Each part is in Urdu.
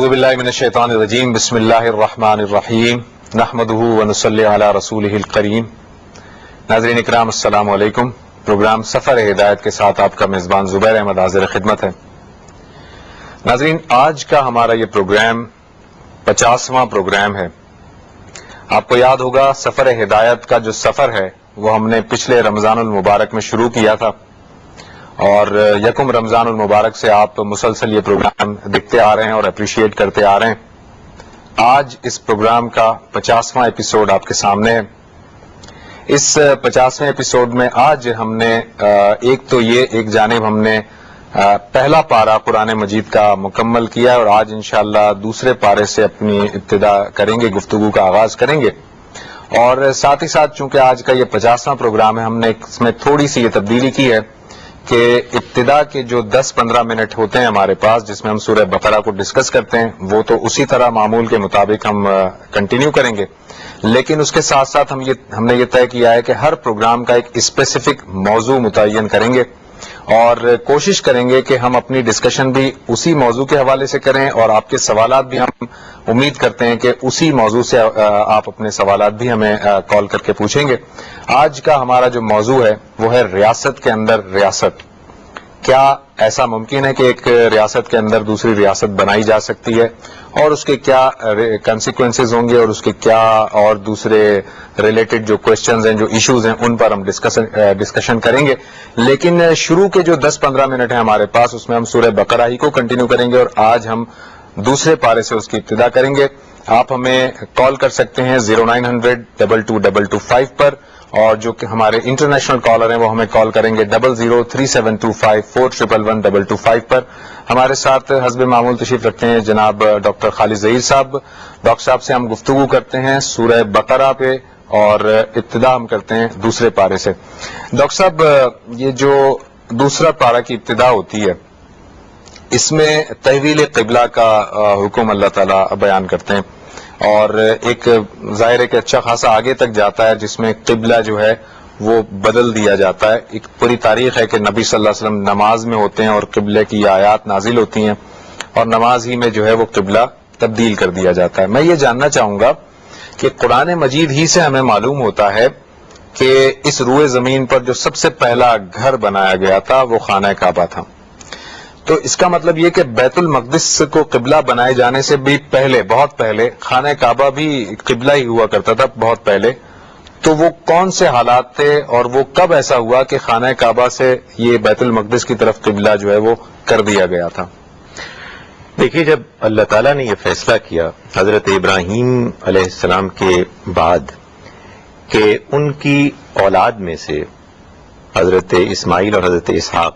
اعوذ باللہ من الشیطان الرجیم بسم اللہ الرحمن الرحیم نحمدہ ونصلی علی رسولہ الکریم. ناظرین اکرام السلام علیکم. پروگرام سفر ہدایت کے ساتھ آپ کا میزبان زبیر احمد حاضر خدمت ہے. ناظرین آج کا ہمارا یہ پروگرام 50واں پروگرام ہے. آپ کو یاد ہوگا سفر ہدایت کا جو سفر ہے وہ ہم نے پچھلے رمضان المبارک میں شروع کیا تھا اور یکم رمضان المبارک سے آپ مسلسل یہ پروگرام دیکھتے آ رہے ہیں اور اپریشیٹ کرتے آ رہے ہیں. آج اس پروگرام کا 50واں ایپیسوڈ آپ کے سامنے ہے. اس 50ویں ایپیسوڈ میں آج ہم نے ایک جانب ہم نے پہلا پارہ قرآن مجید کا مکمل کیا اور آج انشاءاللہ دوسرے پارے سے اپنی ابتدا کریں گے، گفتگو کا آغاز کریں گے. اور ساتھ ہی ساتھ چونکہ آج کا یہ 50واں پروگرام ہے ہم نے اس میں تھوڑی سی یہ تبدیلی کی ہے کہ ابتدا کے جو 10-15 منٹ ہوتے ہیں ہمارے پاس جس میں ہم سورہ بقرہ کو ڈسکس کرتے ہیں وہ تو اسی طرح معمول کے مطابق ہم کنٹینیو کریں گے، لیکن اس کے ساتھ ساتھ ہم نے یہ طے کیا ہے کہ ہر پروگرام کا ایک اسپیسیفک موضوع متعین کریں گے اور کوشش کریں گے کہ ہم اپنی ڈسکشن بھی اسی موضوع کے حوالے سے کریں اور آپ کے سوالات بھی ہم امید کرتے ہیں کہ اسی موضوع سے آپ اپنے سوالات بھی ہمیں کال کر کے پوچھیں گے. آج کا ہمارا جو موضوع ہے وہ ہے ریاست کے اندر ریاست. کیا ایسا ممکن ہے کہ ایک ریاست کے اندر دوسری ریاست بنائی جا سکتی ہے اور اس کے کیا کنسیکوینسز ہوں گے اور اس کے کیا اور دوسرے ریلیٹڈ جو کوشچنز ہیں جو ایشوز ہیں ان پر ہم ڈسکشن کریں گے. لیکن شروع کے جو 10-15 منٹ ہیں ہمارے پاس اس میں ہم سورہ بقرہ ہی کو کنٹینیو کریں گے اور آج ہم دوسرے پارے سے اس کی ابتدا کریں گے. آپ ہمیں کال کر سکتے ہیں 0900-222225 پر اور جو کہ ہمارے انٹرنیشنل کالر ہیں وہ ہمیں کال کریں گے 003725411125 پر. ہمارے ساتھ حسب معمول تشریف رکھتے ہیں جناب ڈاکٹر خالد ظہیر صاحب. ڈاکٹر صاحب سے ہم گفتگو کرتے ہیں سورہ بقرہ پہ اور ابتدا ہم کرتے ہیں دوسرے پارے سے. ڈاکٹر صاحب یہ جو دوسرا پارہ کی ابتدا ہوتی ہے اس میں تحویل قبلہ کا حکم اللہ تعالیٰ بیان کرتے ہیں اور ایک ظاہر ہے کہ اچھا خاصا آگے تک جاتا ہے جس میں قبلہ جو ہے وہ بدل دیا جاتا ہے. ایک پوری تاریخ ہے کہ نبی صلی اللہ علیہ وسلم نماز میں ہوتے ہیں اور قبلے کی آیات نازل ہوتی ہیں اور نماز ہی میں جو ہے وہ قبلہ تبدیل کر دیا جاتا ہے. میں یہ جاننا چاہوں گا کہ قرآن مجید ہی سے ہمیں معلوم ہوتا ہے کہ اس روئے زمین پر جو سب سے پہلا گھر بنایا گیا تھا وہ خانہ کعبہ تھا، تو اس کا مطلب یہ کہ بیت المقدس کو قبلہ بنائے جانے سے بھی پہلے بہت پہلے خانہ کعبہ بھی قبلہ ہی ہوا کرتا تھا بہت پہلے. تو وہ کون سے حالات تھے اور وہ کب ایسا ہوا کہ خانہ کعبہ سے یہ بیت المقدس کی طرف قبلہ جو ہے وہ کر دیا گیا تھا؟ دیکھیے جب اللہ تعالیٰ نے یہ فیصلہ کیا حضرت ابراہیم علیہ السلام کے بعد کہ ان کی اولاد میں سے حضرت اسماعیل اور حضرت اسحاق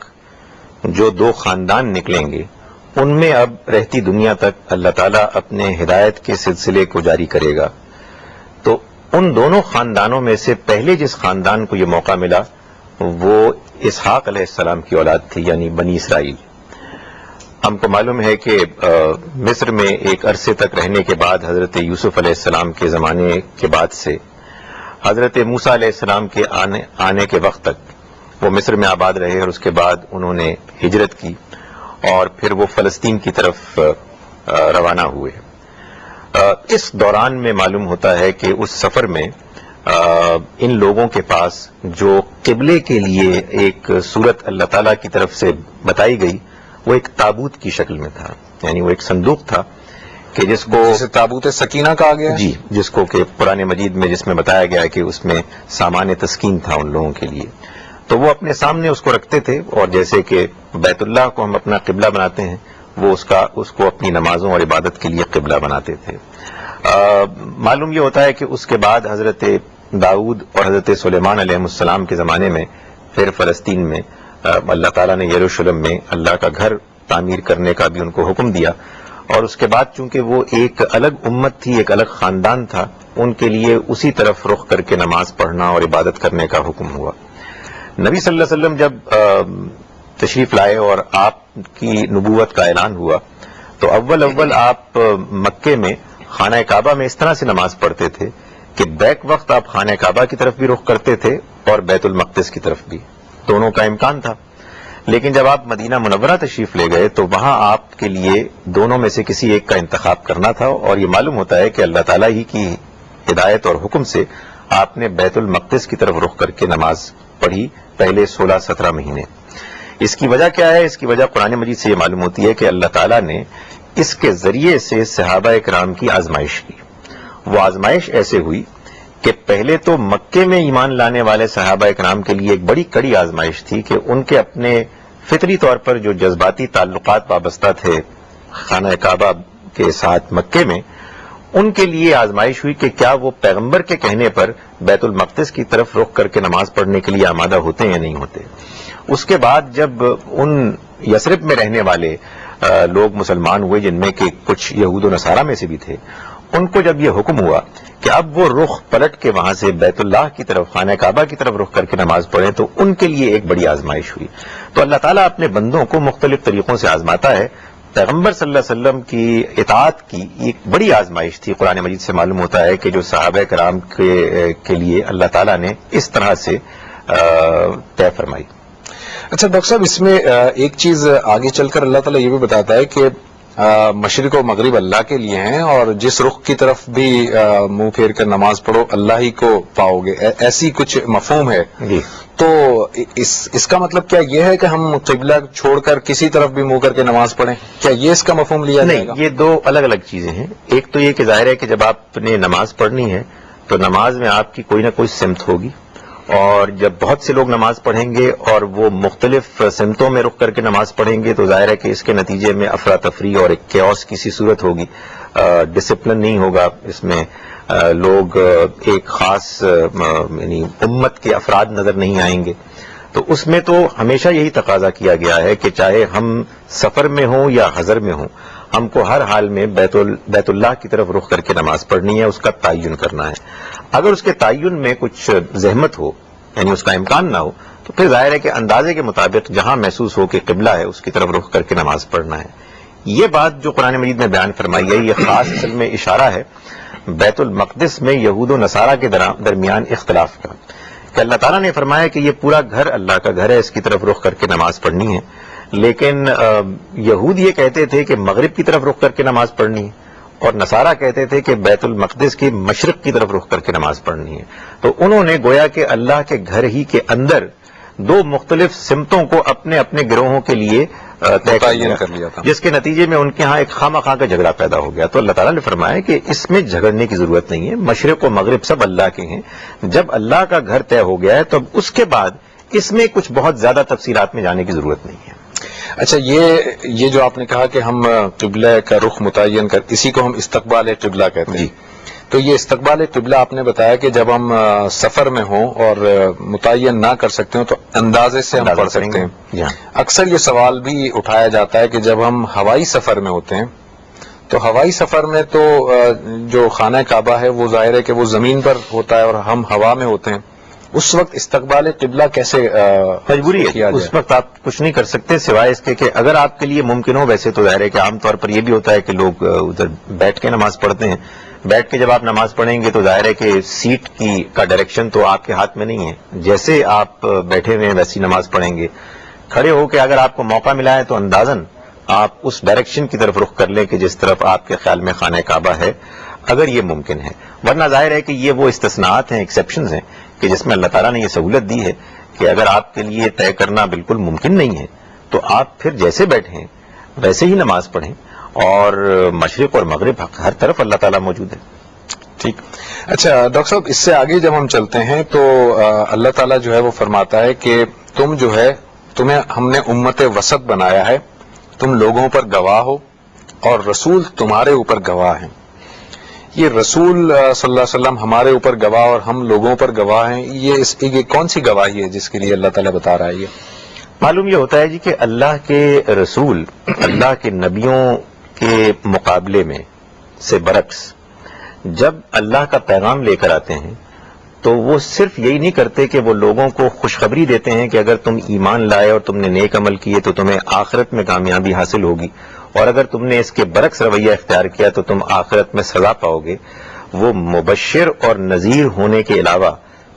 جو دو خاندان نکلیں گے ان میں اب رہتی دنیا تک اللہ تعالیٰ اپنے ہدایت کے سلسلے کو جاری کرے گا، تو ان دونوں خاندانوں میں سے پہلے جس خاندان کو یہ موقع ملا وہ اسحاق علیہ السلام کی اولاد تھی یعنی بنی اسرائیل. ہم کو معلوم ہے کہ مصر میں ایک عرصے تک رہنے کے بعد حضرت یوسف علیہ السلام کے زمانے کے بعد سے حضرت موسیٰ علیہ السلام کے آنے کے وقت تک وہ مصر میں آباد رہے اور اس کے بعد انہوں نے ہجرت کی اور پھر وہ فلسطین کی طرف روانہ ہوئے. اس دوران میں معلوم ہوتا ہے کہ اس سفر میں ان لوگوں کے پاس جو قبلے کے لیے ایک صورت اللہ تعالیٰ کی طرف سے بتائی گئی وہ ایک تابوت کی شکل میں تھا، یعنی وہ ایک صندوق تھا کہ جس کو تابوت سکینہ کہا گیا جی، جس کو کہ قرآن مجید میں جس میں بتایا گیا کہ اس میں سامان تسکین تھا ان لوگوں کے لیے. تو وہ اپنے سامنے اس کو رکھتے تھے اور جیسے کہ بیت اللہ کو ہم اپنا قبلہ بناتے ہیں وہ اس کو اپنی نمازوں اور عبادت کے لیے قبلہ بناتے تھے. معلوم یہ ہوتا ہے کہ اس کے بعد حضرت داؤد اور حضرت سلیمان علیہ السلام کے زمانے میں پھر فلسطین میں اللہ تعالیٰ نے یروشلم میں اللہ کا گھر تعمیر کرنے کا بھی ان کو حکم دیا اور اس کے بعد چونکہ وہ ایک الگ امت تھی، ایک الگ خاندان تھا، ان کے لیے اسی طرف رخ کر کے نماز پڑھنا اور عبادت کرنے کا حکم ہوا. نبی صلی اللہ علیہ وسلم جب تشریف لائے اور آپ کی نبوت کا اعلان ہوا تو اول آپ مکے میں خانہ کعبہ میں اس طرح سے نماز پڑھتے تھے کہ بیک وقت آپ خانہ کعبہ کی طرف بھی رخ کرتے تھے اور بیت المقدس کی طرف بھی، دونوں کا امکان تھا. لیکن جب آپ مدینہ منورہ تشریف لے گئے تو وہاں آپ کے لیے دونوں میں سے کسی ایک کا انتخاب کرنا تھا، اور یہ معلوم ہوتا ہے کہ اللہ تعالیٰ ہی کی ہدایت اور حکم سے آپ نے بیت المقدس کی طرف رخ کر کے نماز پڑھی پہلے 16-17 مہینے۔ اس کی وجہ کیا ہے؟ اس کی وجہ قرآن مجید سے یہ معلوم ہوتی ہے کہ اللہ تعالیٰ نے اس کے ذریعے سے صحابہ کرام کی آزمائش کی۔ وہ آزمائش ایسے ہوئی کہ پہلے تو مکے میں ایمان لانے والے صحابہ کرام کے لیے ایک بڑی کڑی آزمائش تھی کہ ان کے اپنے فطری طور پر جو جذباتی تعلقات وابستہ تھے خانہ کعبہ کے ساتھ مکے میں، ان کے لیے آزمائش ہوئی کہ کیا وہ پیغمبر کے کہنے پر بیت المقدس کی طرف رخ کر کے نماز پڑھنے کے لیے آمادہ ہوتے یا نہیں ہوتے۔ اس کے بعد جب ان یثرب میں رہنے والے لوگ مسلمان ہوئے، جن میں کہ کچھ یہود و نصارہ میں سے بھی تھے، ان کو جب یہ حکم ہوا کہ اب وہ رخ پلٹ کے وہاں سے بیت اللہ کی طرف، خانہ کعبہ کی طرف رخ کر کے نماز پڑھیں، تو ان کے لیے ایک بڑی آزمائش ہوئی۔ تو اللہ تعالیٰ اپنے بندوں کو مختلف طریقوں سے آزماتا ہے۔ پیغمبر صلی اللہ علیہ وسلم کی اطاعت کی ایک بڑی آزمائش تھی۔ قرآن مجید سے معلوم ہوتا ہے کہ جو صحابہ کرام کے لیے اللہ تعالیٰ نے اس طرح سے طے فرمائی۔ اچھا ڈاکٹر صاحب، اس میں ایک چیز آگے چل کر اللہ تعالیٰ یہ بھی بتاتا ہے کہ مشرق و مغرب اللہ کے لیے ہیں، اور جس رخ کی طرف بھی منہ پھیر کر نماز پڑھو اللہ ہی کو پاؤ گے، ایسی کچھ مفہوم ہے جی۔ تو اس کا مطلب کیا یہ ہے کہ ہم قبلہ چھوڑ کر کسی طرف بھی منہ کر کے نماز پڑھیں؟ کیا یہ اس کا مفہوم لیا جائے گا؟ نہیں، یہ دو الگ الگ چیزیں ہیں۔ ایک تو یہ کہ ظاہر ہے کہ جب آپ نے نماز پڑھنی ہے تو نماز میں آپ کی کوئی نہ کوئی سمت ہوگی، اور جب بہت سے لوگ نماز پڑھیں گے اور وہ مختلف سمتوں میں رخ کر کے نماز پڑھیں گے تو ظاہر ہے کہ اس کے نتیجے میں افراتفری اور ایک کیوس کی سی صورت ہوگی، ڈسپلن نہیں ہوگا اس میں، لوگ ایک خاص یعنی امت کے افراد نظر نہیں آئیں گے۔ تو اس میں تو ہمیشہ یہی تقاضا کیا گیا ہے کہ چاہے ہم سفر میں ہوں یا حضر میں ہوں، ہم کو ہر حال میں بیت اللہ کی طرف رخ کر کے نماز پڑھنی ہے، اس کا تعین کرنا ہے۔ اگر اس کے تعین میں کچھ زحمت ہو، یعنی اس کا امکان نہ ہو، تو پھر ظاہر ہے کہ اندازے کے مطابق جہاں محسوس ہو کہ قبلہ ہے اس کی طرف رخ کر کے نماز پڑھنا ہے۔ یہ بات جو قرآن مجید میں بیان فرمائی ہے، یہ خاص اصل میں اشارہ ہے بیت المقدس میں یہود و نصارہ کے درمیان اختلاف کا، کہ اللہ تعالیٰ نے فرمایا کہ یہ پورا گھر اللہ کا گھر ہے، اس کی طرف رخ کر کے نماز پڑھنی ہے، لیکن یہود یہ کہتے تھے کہ مغرب کی طرف رخ کر کے نماز پڑھنی ہے، اور نصارہ کہتے تھے کہ بیت المقدس کی مشرق کی طرف رخ کر کے نماز پڑھنی ہے۔ تو انہوں نے گویا کہ اللہ کے گھر ہی کے اندر دو مختلف سمتوں کو اپنے اپنے گروہوں کے لیے متعین کر لیا تھا، جس کے نتیجے میں ان کے ہاں ایک خواہ مخواہ کا جھگڑا پیدا ہو گیا۔ تو اللہ تعالیٰ نے فرمایا کہ اس میں جھگڑنے کی ضرورت نہیں ہے، مشرق و مغرب سب اللہ کے ہیں۔ جب اللہ کا گھر طے ہو گیا ہے تو اس کے بعد اس میں کچھ بہت زیادہ تفصیلات میں جانے کی ضرورت نہیں ہے۔ اچھا، یہ جو آپ نے کہا کہ ہم قبلہ کا رخ متعین کر، اسی کو ہم استقبال قبلہ کہتے ہیں، جی۔ تو یہ استقبال قبلہ آپ نے بتایا کہ جب ہم سفر میں ہوں اور متعین نہ کر سکتے ہوں تو اندازے سے ہم پڑھ سکتے ہیں۔ اکثر یہ سوال بھی اٹھایا جاتا ہے کہ جب ہم ہوائی سفر میں ہوتے ہیں تو ہوائی سفر میں تو جو خانہ کعبہ ہے وہ ظاہر ہے کہ وہ زمین پر ہوتا ہے اور ہم ہوا میں ہوتے ہیں، اس وقت استقبال قبلہ کیسے مجبوری ہے، اس وقت آپ کچھ نہیں کر سکتے سوائے اس کے کہ اگر آپ کے لیے ممکن ہو، ویسے تو ظاہر ہے کہ عام طور پر یہ بھی ہوتا ہے کہ لوگ ادھر بیٹھ کے نماز پڑھتے ہیں، بیٹھ کے جب آپ نماز پڑھیں گے تو ظاہر ہے کہ سیٹ کا ڈائریکشن تو آپ کے ہاتھ میں نہیں ہے، جیسے آپ بیٹھے ہوئے ہیں ویسی نماز پڑھیں گے۔ کھڑے ہو کے اگر آپ کو موقع ملا ہے تو اندازاً آپ اس ڈائریکشن کی طرف رخ کر لیں کہ جس طرف آپ کے خیال میں خانہ کعبہ ہے، اگر یہ ممکن ہے، ورنہ ظاہر ہے کہ یہ وہ استثناءات ہیں، ایکسیپشنز ہیں کہ جس میں اللہ تعالیٰ نے یہ سہولت دی ہے کہ اگر آپ کے لیے طے کرنا بالکل ممکن نہیں ہے تو آپ پھر جیسے بیٹھیں ویسے ہی نماز پڑھیں، اور مشرق اور مغرب ہر طرف اللہ تعالیٰ موجود ہے۔ ٹھیک۔ اچھا ڈاکٹر صاحب، اس سے آگے جب ہم چلتے ہیں تو اللہ تعالیٰ جو ہے وہ فرماتا ہے کہ تم جو ہے تمہیں ہم نے امت وسط بنایا ہے، تم لوگوں پر گواہ ہو اور رسول تمہارے اوپر گواہ ہیں۔ یہ رسول صلی اللہ علیہ وسلم ہمارے اوپر گواہ اور ہم لوگوں پر گواہ ہیں، یہ کون سی گواہی ہے جس کے لیے اللہ تعالیٰ بتا رہا ہے؟ یہ معلوم یہ ہوتا ہے جی کہ اللہ کے رسول اللہ کے نبیوں کے مقابلے میں سے برعکس جب اللہ کا پیغام لے کر آتے ہیں تو وہ صرف یہی نہیں کرتے کہ وہ لوگوں کو خوشخبری دیتے ہیں کہ اگر تم ایمان لائے اور تم نے نیک عمل کیے تو تمہیں آخرت میں کامیابی حاصل ہوگی، اور اگر تم نے اس کے برعکس رویہ اختیار کیا تو تم آخرت میں سزا پاؤ گے۔ وہ مبشر اور نذیر ہونے کے علاوہ،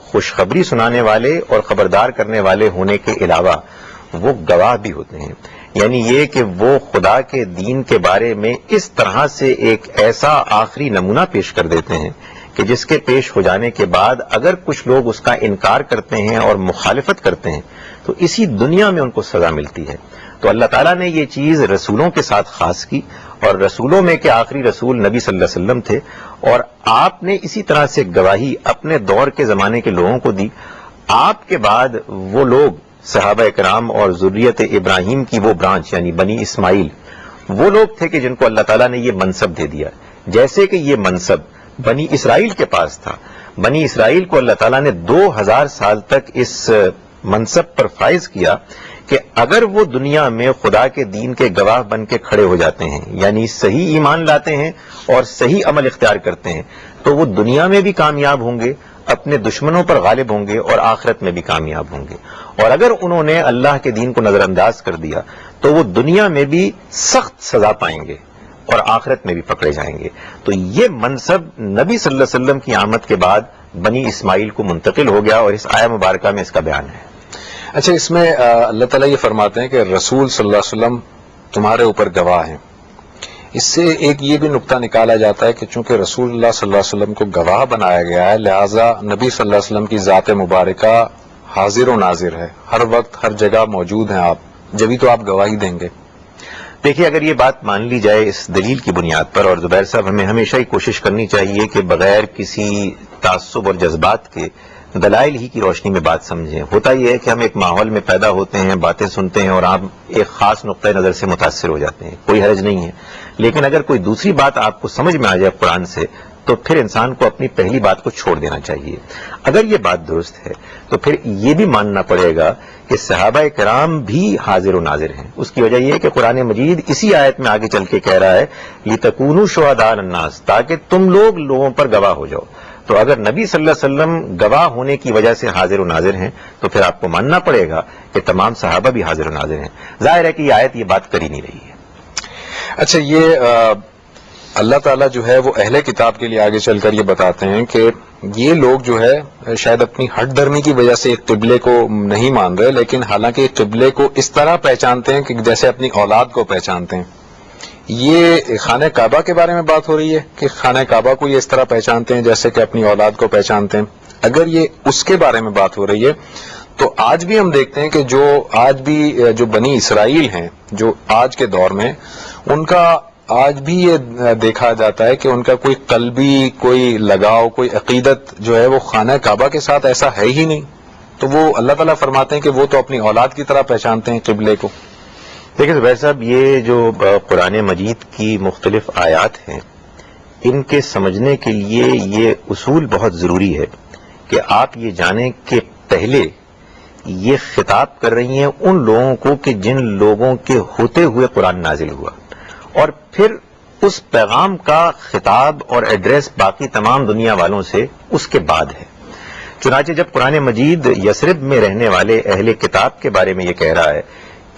خوشخبری سنانے والے اور خبردار کرنے والے ہونے کے علاوہ، وہ گواہ بھی ہوتے ہیں. یعنی یہ کہ وہ خدا کے دین کے بارے میں اس طرح سے ایک ایسا آخری نمونہ پیش کر دیتے ہیں کہ جس کے پیش ہو جانے کے بعد اگر کچھ لوگ اس کا انکار کرتے ہیں اور مخالفت کرتے ہیں تو اسی دنیا میں ان کو سزا ملتی ہے. تو اللہ تعالیٰ نے یہ چیز رسولوں کے ساتھ خاص کی، اور رسولوں میں کے آخری رسول نبی صلی اللہ علیہ وسلم تھے، اور آپ نے اسی طرح سے گواہی اپنے دور کے زمانے کے لوگوں کو دی. آپ کے بعد وہ لوگ صحابہ کرام اور ذریت ابراہیم کی وہ برانچ یعنی بنی اسماعیل، وہ لوگ تھے کہ جن کو اللہ تعالیٰ نے یہ منصب دے دیا. جیسے کہ یہ منصب بنی اسرائیل کے پاس تھا، بنی اسرائیل کو اللہ تعالیٰ نے 2000 سال تک اس منصب پر فائز کیا کہ اگر وہ دنیا میں خدا کے دین کے گواہ بن کے کھڑے ہو جاتے ہیں، یعنی صحیح ایمان لاتے ہیں اور صحیح عمل اختیار کرتے ہیں، تو وہ دنیا میں بھی کامیاب ہوں گے، اپنے دشمنوں پر غالب ہوں گے، اور آخرت میں بھی کامیاب ہوں گے. اور اگر انہوں نے اللہ کے دین کو نظر انداز کر دیا تو وہ دنیا میں بھی سخت سزا پائیں گے اور آخرت میں بھی پکڑے جائیں گے. تو یہ منصب نبی صلی اللہ علیہ وسلم کی آمد کے بعد بنی اسماعیل کو منتقل ہو گیا، اور اس آیہ مبارکہ میں اس کا بیان ہے. اچھا، اس میں اللہ تعالیٰ یہ فرماتے ہیں کہ رسول صلی اللہ علیہ وسلم تمہارے اوپر گواہ ہیں. اس سے ایک یہ بھی نقطہ نکالا جاتا ہے کہ چونکہ رسول اللہ صلی اللہ علیہ وسلم کو گواہ بنایا گیا ہے، لہذا نبی صلی اللہ علیہ وسلم کی ذات مبارکہ حاضر و ناظر ہے، ہر وقت ہر جگہ موجود ہیں آپ، جبھی تو آپ گواہی دیں گے. دیکھیے، اگر یہ بات مان لی جائے اس دلیل کی بنیاد پر، اور زبیر صاحب ہمیں ہمیشہ ہی کوشش کرنی چاہیے کہ بغیر کسی تعصب اور جذبات کے دلائل ہی کی روشنی میں بات سمجھیں. ہوتا یہ ہے کہ ہم ایک ماحول میں پیدا ہوتے ہیں، باتیں سنتے ہیں اور آپ ایک خاص نقطۂ نظر سے متاثر ہو جاتے ہیں، کوئی حرج نہیں ہے. لیکن اگر کوئی دوسری بات آپ کو سمجھ میں آ جائے قرآن سے تو پھر انسان کو اپنی پہلی بات کو چھوڑ دینا چاہیے. اگر یہ بات درست ہے تو پھر یہ بھی ماننا پڑے گا کہ صحابہ کرام بھی حاضر و ناظر ہیں. اس کی وجہ یہ ہے کہ قرآن مجید اسی آیت میں آگے چل کے کہہ رہا ہے لِتَكُونُوا شُهَدَاءَ عَلَى النَّاسِ، تاکہ تم لوگوں پر گواہ ہو جاؤ. تو اگر نبی صلی اللہ علیہ وسلم گواہ ہونے کی وجہ سے حاضر و ناظر ہیں تو پھر آپ کو ماننا پڑے گا کہ تمام صحابہ بھی حاضر و ناظر ہیں. ظاہر ہے کہ یہ آیت یہ بات کر ہی نہیں رہی ہے. اچھا، یہ اللہ تعالیٰ جو ہے وہ اہل کتاب کے لیے آگے چل کر یہ بتاتے ہیں کہ یہ لوگ جو ہے شاید اپنی ہٹ دھرمی کی وجہ سے ایک قبلے کو نہیں مان رہے، لیکن حالانکہ قبلے کو اس طرح پہچانتے ہیں کہ جیسے اپنی اولاد کو پہچانتے ہیں. یہ خانہ کعبہ کے بارے میں بات ہو رہی ہے کہ خانہ کعبہ کو یہ اس طرح پہچانتے ہیں جیسے کہ اپنی اولاد کو پہچانتے ہیں. اگر یہ اس کے بارے میں بات ہو رہی ہے تو آج بھی ہم دیکھتے ہیں کہ آج بھی جو بنی اسرائیل ہیں جو آج کے دور میں، ان کا آج بھی یہ دیکھا جاتا ہے کہ ان کا کوئی قلبی کوئی لگاؤ، کوئی عقیدت جو ہے وہ خانہ کعبہ کے ساتھ ایسا ہے ہی نہیں. تو وہ اللہ تعالیٰ فرماتے ہیں کہ وہ تو اپنی اولاد کی طرح پہچانتے ہیں قبلے کو. دیکھیں زبیر صاحب، یہ جو قرآن مجید کی مختلف آیات ہیں، ان کے سمجھنے کے لیے یہ اصول بہت ضروری ہے کہ آپ یہ جانیں کہ پہلے یہ خطاب کر رہی ہیں ان لوگوں کو کہ جن لوگوں کے ہوتے ہوئے قرآن نازل ہوا، اور پھر اس پیغام کا خطاب اور ایڈریس باقی تمام دنیا والوں سے اس کے بعد ہے. چنانچہ جب قرآن مجید یثرب میں رہنے والے اہل کتاب کے بارے میں یہ کہہ رہا ہے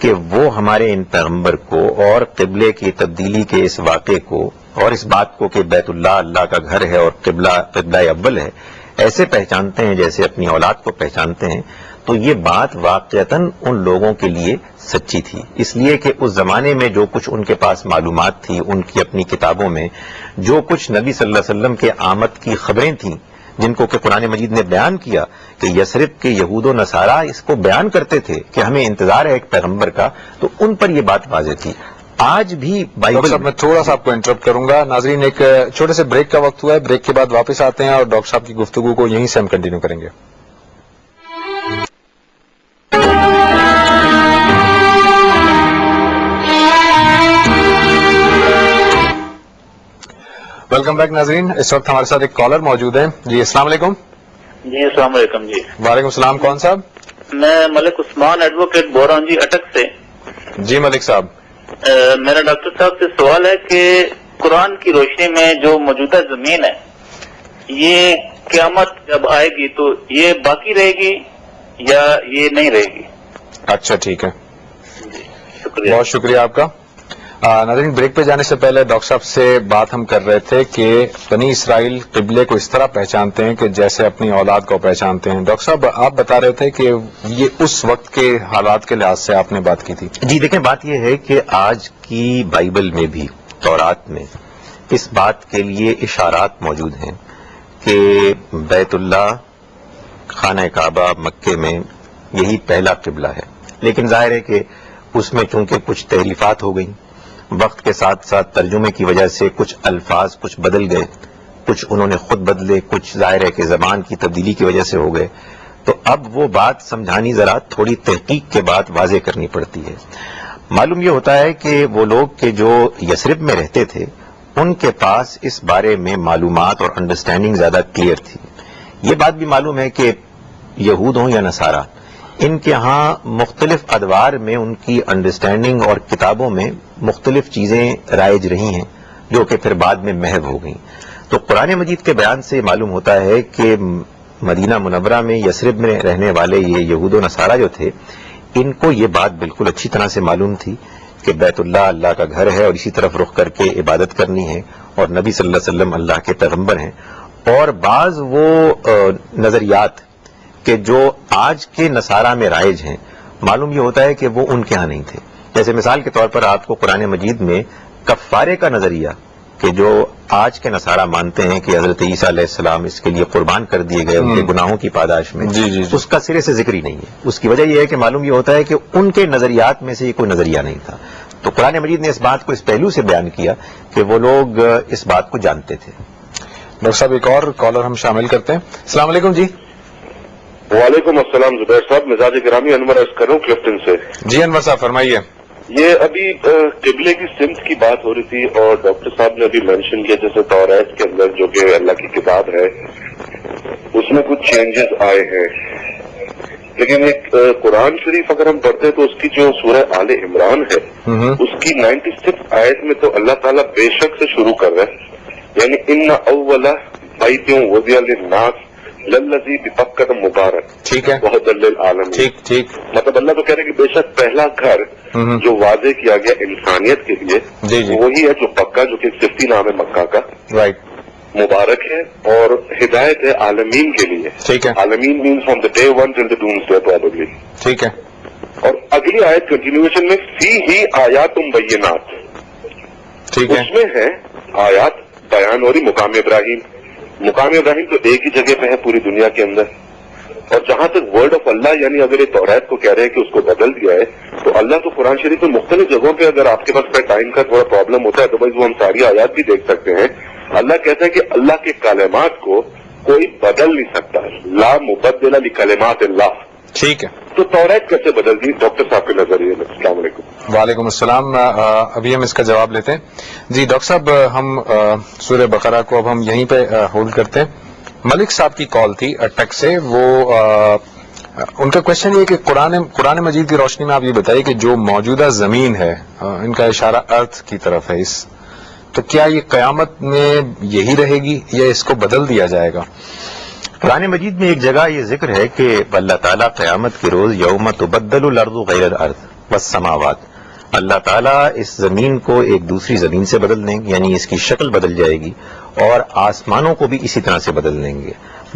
کہ وہ ہمارے ان پیغمبر کو اور قبلے کی تبدیلی کے اس واقعے کو اور اس بات کو کہ بیت اللہ اللہ کا گھر ہے اور قبلہ اول ہے ایسے پہچانتے ہیں جیسے اپنی اولاد کو پہچانتے ہیں، تو یہ بات واقعتاً ان لوگوں کے لیے سچی تھی. اس لیے کہ اس زمانے میں جو کچھ ان کے پاس معلومات تھی، ان کی اپنی کتابوں میں جو کچھ نبی صلی اللہ علیہ وسلم کے آمد کی خبریں تھیں، جن کو کہ قرآن مجید نے بیان کیا کہ یثرب کے یہود و نصارہ اس کو بیان کرتے تھے کہ ہمیں انتظار ہے ایک پیغمبر کا، تو ان پر یہ بات واضح تھی. آج بھی ڈاکٹر صاحب میں تھوڑا سا آپ کو انٹرپٹ کروں گا. ناظرین، ایک چھوٹے سے بریک کا وقت ہوا ہے، بریک کے بعد واپس آتے ہیں اور ڈاکٹر صاحب کی گفتگو کو یہیں سے ہم کنٹینیو کریں گے. ویلکم بیک ناظرین. اس وقت ہمارے ساتھ ایک کالر موجود ہے. جی السلام علیکم. جی السلام علیکم. جی وعلیکم السلام. کون صاحب؟ میں ملک عثمان ایڈوکیٹ بول رہا ہوں جی، اٹک سے. جی ملک صاحب. میرا ڈاکٹر صاحب سے سوال ہے کہ قرآن کی روشنی میں جو موجودہ زمین ہے یہ قیامت جب آئے گی تو یہ باقی رہے گی یا یہ نہیں رہے گی؟ اچھا ٹھیک ہے، شکریہ. بہت شکریہ آپ کا. ناظرین، بریک پہ جانے سے پہلے ڈاکٹر صاحب سے بات ہم کر رہے تھے کہ بنی اسرائیل قبلے کو اس طرح پہچانتے ہیں کہ جیسے اپنی اولاد کو پہچانتے ہیں. ڈاکٹر صاحب، آپ بتا رہے تھے کہ یہ اس وقت کے حالات کے لحاظ سے آپ نے بات کی تھی. جی دیکھیں، بات یہ ہے کہ آج کی بائبل میں بھی، تورات میں، اس بات کے لیے اشارات موجود ہیں کہ بیت اللہ، خانہ کعبہ مکے میں یہی پہلا قبلہ ہے. لیکن ظاہر ہے کہ اس میں چونکہ کچھ تحریفات ہو گئیں، وقت کے ساتھ ساتھ ترجمے کی وجہ سے کچھ الفاظ کچھ بدل گئے، کچھ انہوں نے خود بدلے، کچھ ظاہر ہے کہ زبان کی تبدیلی کی وجہ سے ہو گئے. تو اب وہ بات سمجھانی ذرا تھوڑی تحقیق کے بعد واضح کرنی پڑتی ہے. معلوم یہ ہوتا ہے کہ وہ لوگ کہ جو یثرب میں رہتے تھے ان کے پاس اس بارے میں معلومات اور انڈرسٹینڈنگ زیادہ کلیئر تھی. یہ بات بھی معلوم ہے کہ یہود ہوں یا نصارہ، ان کے ہاں مختلف ادوار میں ان کی انڈرسٹینڈنگ اور کتابوں میں مختلف چیزیں رائج رہی ہیں جو کہ پھر بعد میں محو ہو گئیں. تو قرآن مجید کے بیان سے معلوم ہوتا ہے کہ مدینہ منورہ میں یثرب میں رہنے والے یہ یہود و نصارہ جو تھے، ان کو یہ بات بالکل اچھی طرح سے معلوم تھی کہ بیت اللہ اللہ کا گھر ہے اور اسی طرف رخ کر کے عبادت کرنی ہے، اور نبی صلی اللہ علیہ وسلم اللہ کے پیغمبر ہیں. اور بعض وہ نظریات کہ جو آج کے نصارہ میں رائج ہیں، معلوم یہ ہوتا ہے کہ وہ ان کے ہاں نہیں تھے. جیسے مثال کے طور پر آپ کو قرآن مجید میں کفارے کا نظریہ کہ جو آج کے نصارہ مانتے ہیں کہ حضرت عیسیٰ علیہ السلام اس کے لیے قربان کر دیے گئے ان کے گناہوں کی پاداش میں، اس کا سرے سے ذکر ہی نہیں ہے. اس کی وجہ یہ ہے کہ معلوم یہ ہوتا ہے کہ ان کے نظریات میں سے یہ کوئی نظریہ نہیں تھا. تو قرآن مجید نے اس بات کو اس پہلو سے بیان کیا کہ وہ لوگ اس بات کو جانتے تھے. ڈاکٹر صاحب، ایک اور کالر ہم شامل کرتے ہیں. السلام علیکم. جی وعلیکم السلام زبیر صاحب، مزاج گرامی انور عرض کر رہا ہوں کلفٹن سے. جی انور صاحب فرمائیے. یہ ابھی قبلے کی سمت کی بات ہو رہی تھی اور ڈاکٹر صاحب نے ابھی مینشن کیا جیسے توریت کے اندر جو کہ اللہ کی کتاب ہے اس میں کچھ چینجز آئے ہیں، لیکن ایک قرآن شریف اگر ہم پڑھتے ہیں تو اس کی جو سورہ آل عمران ہے اس کی 96 آیت میں تو اللہ تعالیٰ بے شک سے شروع کر رہا ہے، یعنی ان اول بیت وضع للناس للذی ببکۃ مبارک، ٹھیک ہے، بہت للعالمین. ٹھیک. مطلب اللہ تو کہہ رہے ہیں کہ بے شک پہلا گھر جو واضح کیا گیا انسانیت کے لیے جی وہی ہے جو پکا، جو کہ صفتی نام ہے مکہ کا، رائٹ، مبارک ہے اور ہدایت ہے عالمین کے لیے. ٹھیک ہے، عالمین means from the day one till the doomsday probably. ٹھیک ہے. اور اگلی آیت کنٹینیوشن میں فی ہی آیات بینات، ٹھیک ہے، اس میں ہے آیات بیان ہو رہی مقام ابراہیم. مقام ابراہیم تو ایک ہی جگہ پہ ہے پوری دنیا کے اندر. اور جہاں تک ورڈ آف اللہ، یعنی اگر یہ توریت کو کہہ رہے ہیں کہ اس کو بدل دیا ہے، تو اللہ تو قرآن شریف میں مختلف جگہوں پہ، اگر آپ کے پاس ٹائم کا تھوڑا پرابلم ہوتا ہے تو بھائی وہ ہم ساری آیات بھی دیکھ سکتے ہیں. اللہ کہتا ہے کہ اللہ کے کلمات کو کوئی بدل نہیں سکتا، لا مبدل لکلمات اللہ. ٹھیک ہے. تو توریت کیسے بدل دی ڈاکٹر صاحب کے نظریے میں؟ السلام علیکم. وعلیکم السلام. ابھی ہم اس کا جواب لیتے ہیں. جی ڈاکٹر صاحب، ہم سورہ بقرہ کو اب ہم یہیں پہ ہولڈ کرتے ہیں. ملک صاحب کی کال تھی اٹک سے. وہ ان کا کوشچن یہ کہ قرآن مجید کی روشنی میں آپ یہ بتائیے کہ جو موجودہ زمین ہے، ان کا اشارہ ارتھ کی طرف ہے، تو کیا یہ قیامت میں یہی رہے گی یا اس کو بدل دیا جائے گا؟ قرآن مجید میں ایک جگہ یہ ذکر ہے کہ اللہ تعالیٰ قیامت کے روز یوم تبدل الارض غیر الارض والسماوات، اللہ تعالیٰ اس زمین کو ایک دوسری زمین سے بدل دیں گے، یعنی اس کی شکل بدل جائے گی، اور آسمانوں کو بھی اسی طرح سے بدل دیں گے.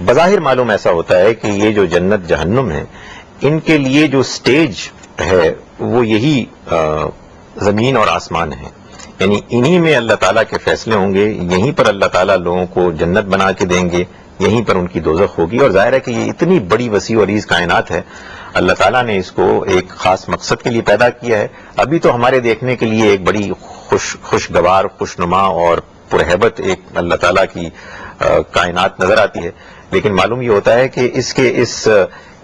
بظاہر معلوم ایسا ہوتا ہے کہ یہ جو جنت جہنم ہے، ان کے لیے جو سٹیج ہے وہ یہی زمین اور آسمان ہے، یعنی انہی میں اللہ تعالیٰ کے فیصلے ہوں گے، یہیں پر اللہ تعالیٰ لوگوں کو جنت بنا کے دیں گے، یہیں پر ان کی دوزخ ہوگی. اور ظاہر ہے کہ یہ اتنی بڑی وسیع و عریض کائنات ہے، اللہ تعالیٰ نے اس کو ایک خاص مقصد کے لیے پیدا کیا ہے. ابھی تو ہمارے دیکھنے کے لیے ایک بڑی خوشگوار، خوشنما اور پرہیبت ایک اللہ تعالیٰ کی کائنات نظر آتی ہے، لیکن معلوم یہ ہوتا ہے کہ اس کے اس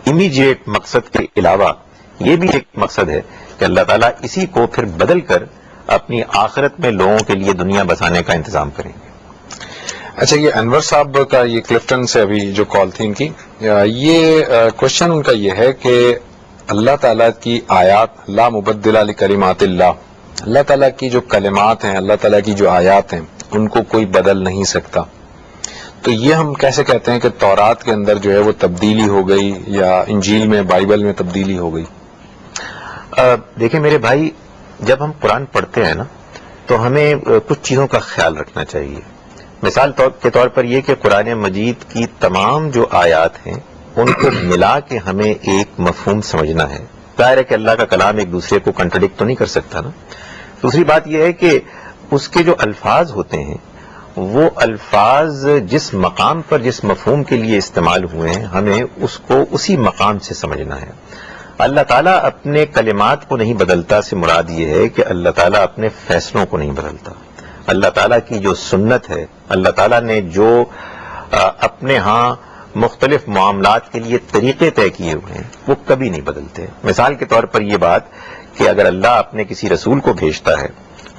امیجیٹ مقصد کے علاوہ یہ بھی ایک مقصد ہے کہ اللہ تعالیٰ اسی کو پھر بدل کر اپنی آخرت میں لوگوں کے لیے دنیا بسانے کا انتظام کریں گے. اچھا، یہ انور صاحب کا یہ کلفٹن سے ابھی جو کال تھی ان کی، یہ کوشچن ان کا یہ ہے کہ اللہ تعالیٰ کی آیات لا مبدل لکلمات اللہ، اللہ تعالیٰ کی جو کلمات ہیں، اللہ تعالیٰ کی جو آیات ہیں، ان کو کوئی بدل نہیں سکتا. تو یہ ہم کیسے کہتے ہیں کہ تورات کے اندر جو ہے وہ تبدیلی ہو گئی یا انجیل میں، بائبل میں تبدیلی ہو گئی؟ دیکھیں میرے بھائی، جب ہم قرآن پڑھتے ہیں نا تو ہمیں کچھ چیزوں کا خیال رکھنا چاہیے. مثال کے طور پر یہ کہ قرآن مجید کی تمام جو آیات ہیں ان کو ملا کے ہمیں ایک مفہوم سمجھنا ہے. ظاہر ہے کہ اللہ کا کلام ایک دوسرے کو کنٹرڈکٹ تو نہیں کر سکتا نا. دوسری بات یہ ہے کہ اس کے جو الفاظ ہوتے ہیں وہ الفاظ جس مقام پر جس مفہوم کے لیے استعمال ہوئے ہیں ہمیں اس کو اسی مقام سے سمجھنا ہے. اللہ تعالیٰ اپنے کلمات کو نہیں بدلتا سے مراد یہ ہے کہ اللہ تعالیٰ اپنے فیصلوں کو نہیں بدلتا. اللہ تعالیٰ کی جو سنت ہے، اللہ تعالیٰ نے جو اپنے ہاں مختلف معاملات کے لیے طریقے طے کیے ہوئے ہیں وہ کبھی نہیں بدلتے. مثال کے طور پر یہ بات کہ اگر اللہ اپنے کسی رسول کو بھیجتا ہے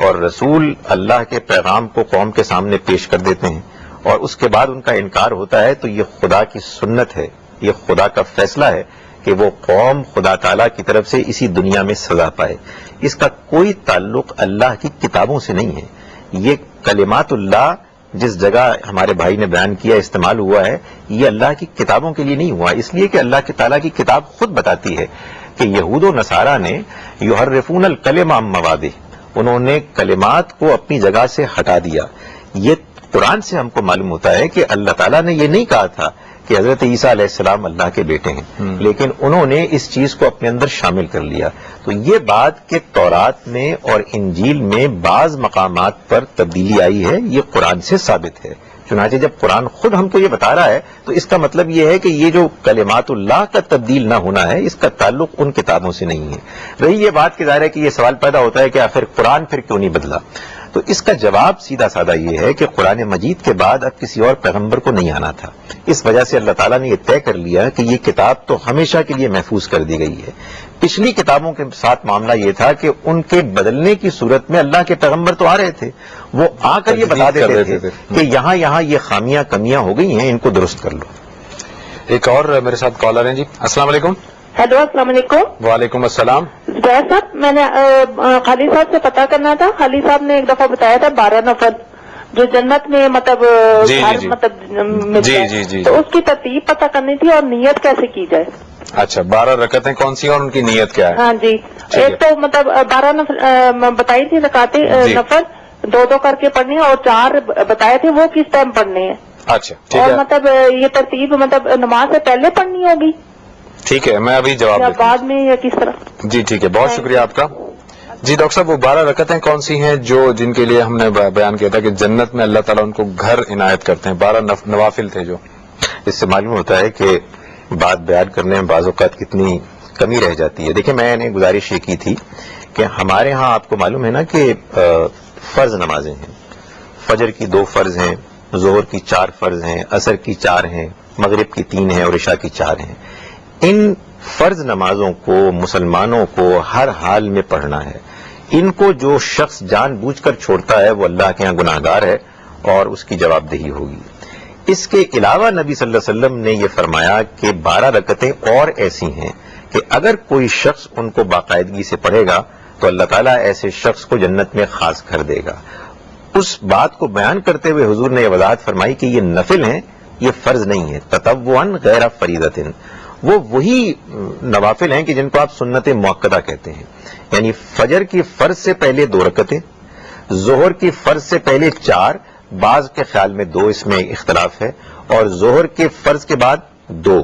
اور رسول اللہ کے پیغام کو قوم کے سامنے پیش کر دیتے ہیں اور اس کے بعد ان کا انکار ہوتا ہے تو یہ خدا کی سنت ہے، یہ خدا کا فیصلہ ہے کہ وہ قوم خدا تعالیٰ کی طرف سے اسی دنیا میں سزا پائے. اس کا کوئی تعلق اللہ کی کتابوں سے نہیں ہے. یہ کلمات اللہ جس جگہ ہمارے بھائی نے بیان کیا استعمال ہوا ہے یہ اللہ کی کتابوں کے لیے نہیں ہوا، اس لیے کہ اللہ تعالیٰ کی کتاب خود بتاتی ہے کہ یہود و نصارہ نے یحرفون الکلم عن مواضع، انہوں نے کلمات کو اپنی جگہ سے ہٹا دیا. یہ قرآن سے ہم کو معلوم ہوتا ہے کہ اللہ تعالیٰ نے یہ نہیں کہا تھا کہ حضرت عیسیٰ علیہ السلام اللہ کے بیٹے ہیں، لیکن انہوں نے اس چیز کو اپنے اندر شامل کر لیا. تو یہ بات کہ تورات میں اور انجیل میں بعض مقامات پر تبدیلی آئی ہے یہ قرآن سے ثابت ہے. چنانچہ جب قرآن خود ہم کو یہ بتا رہا ہے تو اس کا مطلب یہ ہے کہ یہ جو کلمات اللہ کا تبدیل نہ ہونا ہے اس کا تعلق ان کتابوں سے نہیں ہے. رہی یہ بات کہ ظاہر ہے کہ یہ سوال پیدا ہوتا ہے کہ آخر قرآن پھر کیوں نہیں بدلا، تو اس کا جواب سیدھا سادہ یہ ہے کہ قرآن مجید کے بعد اب کسی اور پیغمبر کو نہیں آنا تھا. اس وجہ سے اللہ تعالیٰ نے یہ طے کر لیا کہ یہ کتاب تو ہمیشہ کے لیے محفوظ کر دی گئی ہے. پچھلی کتابوں کے ساتھ معاملہ یہ تھا کہ ان کے بدلنے کی صورت میں اللہ کے پیغمبر تو آ رہے تھے، وہ آ کر یہ بتا دیتے تھے کہ یہاں یہ خامیاں کمیاں ہو گئی ہیں، ان کو درست کر لو. ایک اور میرے ساتھ کالر ہیں جی. السلام علیکم. ہیلو، السلام علیکم. وعلیکم السلام. زبیر صاحب، میں نے خالی صاحب سے پتہ کرنا تھا. خالی صاحب نے ایک دفعہ بتایا تھا 12 نفر جو جنت میں مطلب تو اس کی ترتیب پتہ کرنی تھی اور نیت کیسے کی جائے. اچھا، 12 رکعتیں کون سی اور ان کی نیت کیا ہے؟ ہاں جی، ایک تو مطلب 12 نفر بتائی تھی رکعتیں نفر 2 کر کے پڑھنی اور 4 بتائے تھے وہ کس ٹائم پڑھنے ہیں. اچھا ٹھیک اور ہے، مطلب یہ ترتیب مطلب نماز سے پہلے پڑھنی ہوگی ٹھیک ہے، میں ابھی جواب یا دیتا ہوں. بعد میں یا کس طرح؟ جی ٹھیک ہے، بہت شکریہ آپ کا. جی ڈاکٹر صاحب، وہ 12 رکعتیں کون سی ہیں جن کے لیے ہم نے بیان کیا تھا کہ جنت میں اللہ تعالیٰ ان کو گھر عنایت کرتے ہیں؟ 12 نوافل تھے جو. اس سے معلوم ہوتا ہے کہ بات بیان کرنے میں بعض اوقات کتنی کمی رہ جاتی ہے. دیکھیں، میں نے گزارش یہ کی تھی کہ ہمارے ہاں آپ کو معلوم ہے نا کہ فرض نمازیں ہیں. فجر کی 2 فرض ہیں، ظہر کی 4 فرض ہیں، عصر کی 4 ہیں، مغرب کی 3 ہیں اور عشاء کی 4 ہیں. ان فرض نمازوں کو مسلمانوں کو ہر حال میں پڑھنا ہے. ان کو جو شخص جان بوجھ کر چھوڑتا ہے وہ اللہ کے ہاں گناہ گار ہے اور اس کی جواب دہی ہوگی. اس کے علاوہ نبی صلی اللہ علیہ وسلم نے یہ فرمایا کہ 12 رکعتیں اور ایسی ہیں کہ اگر کوئی شخص ان کو باقاعدگی سے پڑھے گا تو اللہ تعالیٰ ایسے شخص کو جنت میں خاص کر دے گا. اس بات کو بیان کرتے ہوئے حضور نے یہ وضاحت فرمائی کہ یہ نفل ہیں، یہ فرض نہیں ہے. تطوعاً غیر فریضۃ، وہ وہی نوافل ہیں کہ جن کو آپ سنت مؤکدہ کہتے ہیں. یعنی فجر کی فرض سے پہلے 2 رکعتیں، ظہر کی فرض سے پہلے 4، بعض کے خیال میں 2، اس میں اختلاف ہے، اور ظہر کے فرض کے بعد 2،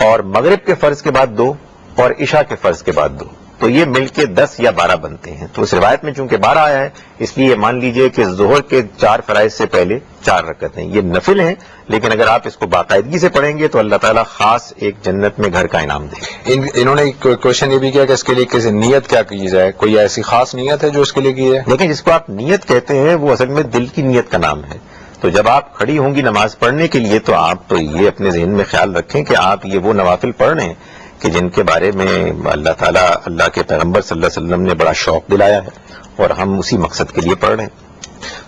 اور مغرب کے فرض کے بعد 2، اور عشاء کے فرض کے بعد 2. تو یہ مل کے 10 یا 12 بنتے ہیں. تو اس روایت میں چونکہ 12 آیا ہے اس لیے مان لیجئے کہ ظہر کے 4 فرائض سے پہلے 4 رکعتیں یہ نفل ہیں، لیکن اگر آپ اس کو باقاعدگی سے پڑھیں گے تو اللہ تعالیٰ خاص ایک جنت میں گھر کا انعام دے گا. انہوں نے کوشچن یہ بھی کیا کہ اس کے لیے کسی نیت کیا کی جائے؟ کوئی ایسی خاص نیت ہے جو اس کے لیے کی ہے؟ لیکن جس کو آپ نیت کہتے ہیں وہ اصل میں دل کی نیت کا نام ہے. تو جب آپ کھڑی ہوں گی نماز پڑھنے کے لیے تو آپ تو یہ اپنے ذہن میں خیال رکھیں کہ آپ یہ وہ نوافل پڑھ رہے ہیں کہ جن کے بارے میں اللہ تعالیٰ اللہ کے پیغمبر صلی اللہ علیہ وسلم نے بڑا شوق دلایا ہے اور ہم اسی مقصد کے لیے پڑھ رہے ہیں.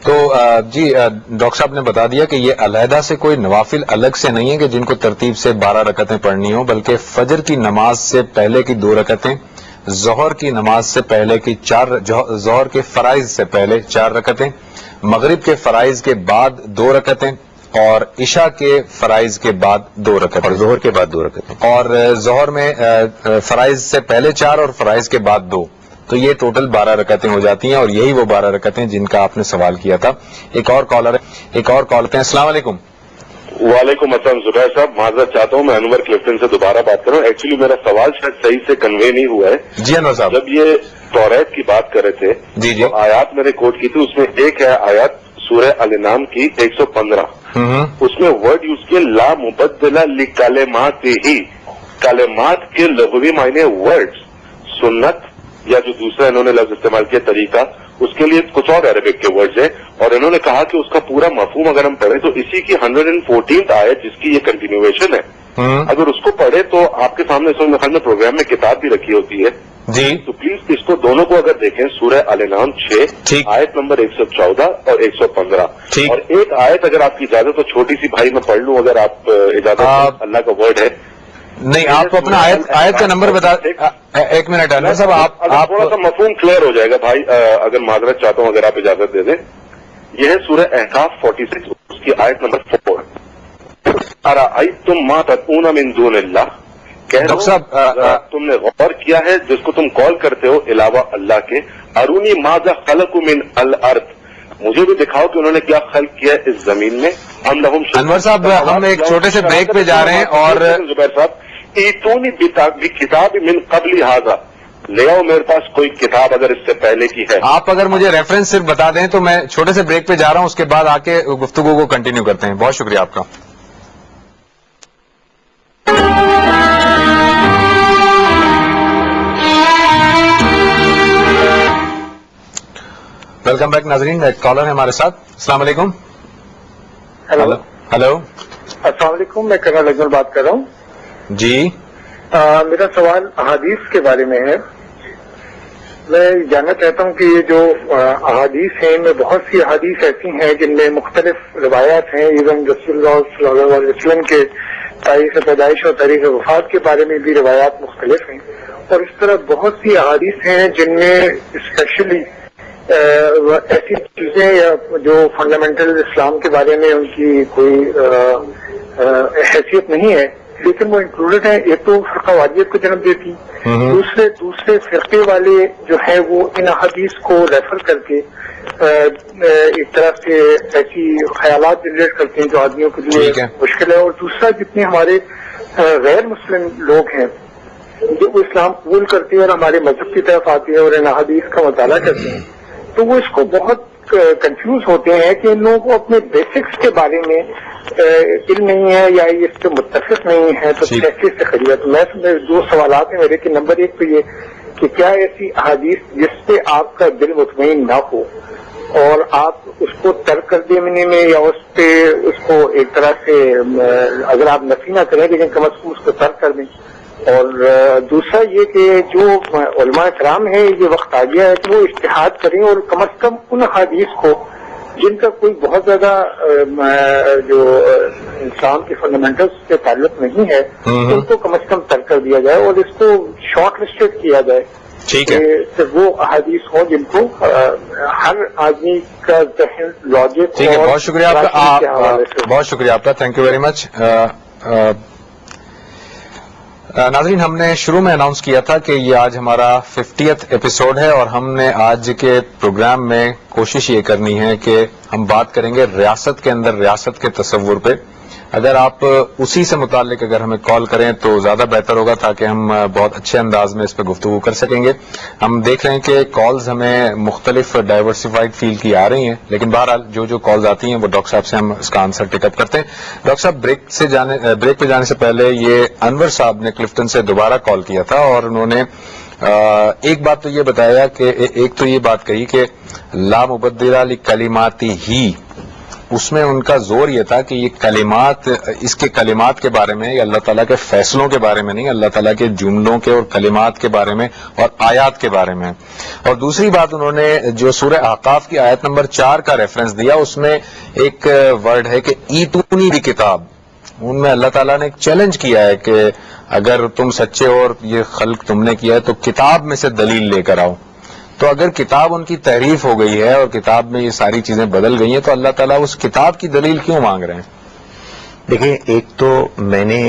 تو جی ڈاکٹر صاحب نے بتا دیا کہ یہ علیحدہ سے کوئی نوافل الگ سے نہیں ہے کہ جن کو ترتیب سے 12 رکعتیں پڑھنی ہوں، بلکہ فجر کی نماز سے پہلے کی 2 رکعتیں، ظہر کی نماز سے پہلے کی 4، ظہر کے فرائض سے پہلے 4 رکعتیں، مغرب کے فرائض کے بعد 2 رکعتیں، اور عشاء کے فرائض کے بعد 2 رکعتیں، اور ظہر کے بعد 2 رکعتیں، اور ظہر میں فرائض سے پہلے 4 اور فرائض کے بعد 2. تو یہ ٹوٹل 12 رکعتیں ہو جاتی ہیں، اور یہی وہ 12 رکعتیں جن کا آپ نے سوال کیا تھا. ایک اور کالر ہے، ایک اور کال ہیں. السلام علیکم. وعلیکم السلام زبیر صاحب، معذرت چاہتا ہوں، میں انور کلفٹن سے دوبارہ بات کر رہا ہوں. ایکچولی میرا سوال شاید صحیح سے کنوے نہیں ہوا ہے. جی انور صاحب. جب یہ توریت کی بات کر رہے تھے جی تو آیات میں نے کوٹ کی تھی، اس میں ایک ہے آیات سورہ الانعام کی 115، اس میں ورڈ یوز کیے لا مبدل لکلمات ہی. کلمات کے لغوی معنی ورڈز، سنت یا جو دوسرا انہوں نے لفظ استعمال کیا طریقہ، اس کے لیے کچھ اور عربک کے ورڈز ہیں، اور انہوں نے کہا کہ اس کا پورا مفہوم اگر ہم پڑھیں تو اسی کی 114th آیت جس کی یہ کنٹینیویشن ہے، اگر اس کو پڑھے تو آپ کے سامنے اس خیال میں پروگرام میں کتاب بھی رکھی ہوتی ہے جی، تو پلیز اس کو دونوں کو اگر دیکھیں، سورہ الانعام 6 آیت نمبر 114 اور 115، اور ایک آیت اگر آپ کی اجازت تو چھوٹی سی بھائی میں پڑھ لوں اگر آپ اجازت دیں، اللہ کا ورڈ ہے. نہیں آپ اپنا آیت کا نمبر بتا. ایک منٹ انور صاحب، آپ تھوڑا سا مفہوم کلیئر ہو جائے گا بھائی، اگر معذرت چاہتا ہوں اگر آپ اجازت دے دیں. یہ ہے سورہ احقاف 46، اس کی آیت نمبر 4. ارأیتم ما تدعون من دون اللہ، ڈاکٹر صاحب تم نے غور کیا ہے جس کو تم کال کرتے ہو علاوہ اللہ کے، ارونی ماذا خلقوا من الارض، مجھے بھی دکھاؤ کہ انہوں نے کیا خلق کیا ہے اس زمین میں. انور صاحب ہم ایک چھوٹے سے بریک پہ جا رہے ہیں، اور زبیر صاحب ایتونی کتاب من قبل ھذا، لے آؤ میرے پاس کوئی کتاب اگر اس سے پہلے کی ہے. آپ اگر مجھے ریفرنس صرف بتا دیں تو میں چھوٹے سے بریک پہ جا رہا ہوں، اس کے بعد آ کے گفتگو کو کنٹینیو کرتے ہیں. بہت شکریہ آپ کا. ویلکم بیک ناظرین، ایک کالر ہے ہمارے ساتھ. السلام علیکم. Hello hello. السلام علیکم، میں کرنل اجمل بات کر رہا ہوں. جی میرا سوال احادیث کے بارے میں ہے. میں جاننا چاہتا ہوں کہ یہ جو احادیث ہیں، ان میں بہت سی احادیث ایسی ہیں جن میں مختلف روایات ہیں، ایون رسول اللہ صلی اللہ علیہ وسلم کے تاریخ پیدائش اور تاریخ وفات کے بارے میں بھی روایات مختلف ہیں، اور اس طرح بہت سی احادیث ہیں جن میں اسپیشلی ایسی چیزیں یا جو فنڈامنٹل اسلام کے بارے میں ان کی کوئی حیثیت نہیں ہے لیکن وہ انکلوڈڈ ہیں. ایک تو فرقہ واریت کو جنم دیتی، دوسرے فرقے والے جو ہیں وہ ان احادیث کو ریفر کر کے ایک طرح سے ایسی خیالات جنریٹ کرتے ہیں جو آدمیوں کے لیے مشکل ہے. اور دوسرا جتنے ہمارے غیر مسلم لوگ ہیں جو اسلام قبول کرتے ہیں اور ہمارے مذہب کی طرف آتے ہیں اور ان احادیث کا مطالعہ کرتے ہیں تو وہ اس کو بہت کنفیوز ہوتے ہیں کہ ان لوگوں کو اپنے بیسکس کے بارے میں علم نہیں ہے یا اس سے متفق نہیں ہے تو کیسے سے خریدا. تو میں دو سوالات ہیں میرے کہ نمبر ایک تو یہ کہ کیا ایسی احادیث جس پہ آپ کا دل مطمئن نہ ہو اور آپ اس کو ترک کر دینے میں یا اس کو ایک طرح سے اگر آپ نفی نہ کریں لیکن کم از کم اس کو ترک کر دیں. اور دوسرا یہ کہ جو علماء کرام ہیں یہ وقت آ گیا ہے کہ وہ اجتہاد کریں اور کم از کم ان حدیث کو جن کا کوئی بہت زیادہ جو اسلام کے فنڈامنٹلس سے تعلق نہیں ہے ان کو کم از کم ترک کر دیا جائے اور اس کو شارٹ لسٹڈ کیا جائے. ٹھیک ہے، کہ وہ احادیث ہوں جن کو ہر آدمی کا ذہن لاجک. ٹھیک ہے، بہت شکریہ آپ کا، بہت شکریہ آپ کا، تھینک یو ویری مچ. ناظرین ہم نے شروع میں اناؤنس کیا تھا کہ یہ آج ہمارا 50th ایپیسوڈ ہے اور ہم نے آج کے پروگرام میں کوشش یہ کرنی ہے کہ ہم بات کریں گے ریاست کے اندر ریاست کے تصور پہ. اگر آپ اسی سے متعلق اگر ہمیں کال کریں تو زیادہ بہتر ہوگا تاکہ ہم بہت اچھے انداز میں اس پہ گفتگو کر سکیں گے. ہم دیکھ رہے ہیں کہ کالز ہمیں مختلف ڈائیورسفائڈ فیل کی آ رہی ہیں لیکن بہرحال جو کالز آتی ہیں وہ ڈاکٹر صاحب سے ہم اس کا آنسر ٹیک اپ کرتے ہیں. ڈاکٹر صاحب بریک پہ جانے سے پہلے یہ انور صاحب نے کلفٹن سے دوبارہ کال کیا تھا اور انہوں نے ایک بات تو یہ بتایا کہ ایک تو یہ بات کہی کہ لا مبدل لکلماتی ہی، اس میں ان کا زور یہ تھا کہ یہ کلمات، اس کے کلمات کے بارے میں یا اللہ تعالیٰ کے فیصلوں کے بارے میں نہیں، اللہ تعالیٰ کے جملوں کے اور کلمات کے بارے میں اور آیات کے بارے میں. اور دوسری بات انہوں نے جو سورہ احقاف کی آیت نمبر 4 کا ریفرنس دیا اس میں ایک ورڈ ہے کہ ایتونی بھی کتاب، ان میں اللہ تعالیٰ نے ایک چیلنج کیا ہے کہ اگر تم سچے ہو اور یہ خلق تم نے کیا ہے تو کتاب میں سے دلیل لے کر آؤ. تو اگر کتاب ان کی تحریف ہو گئی ہے اور کتاب میں یہ ساری چیزیں بدل گئی ہیں تو اللہ تعالیٰ اس کتاب کی دلیل کیوں مانگ رہے ہیں؟ دیکھیں، ایک تو میں نے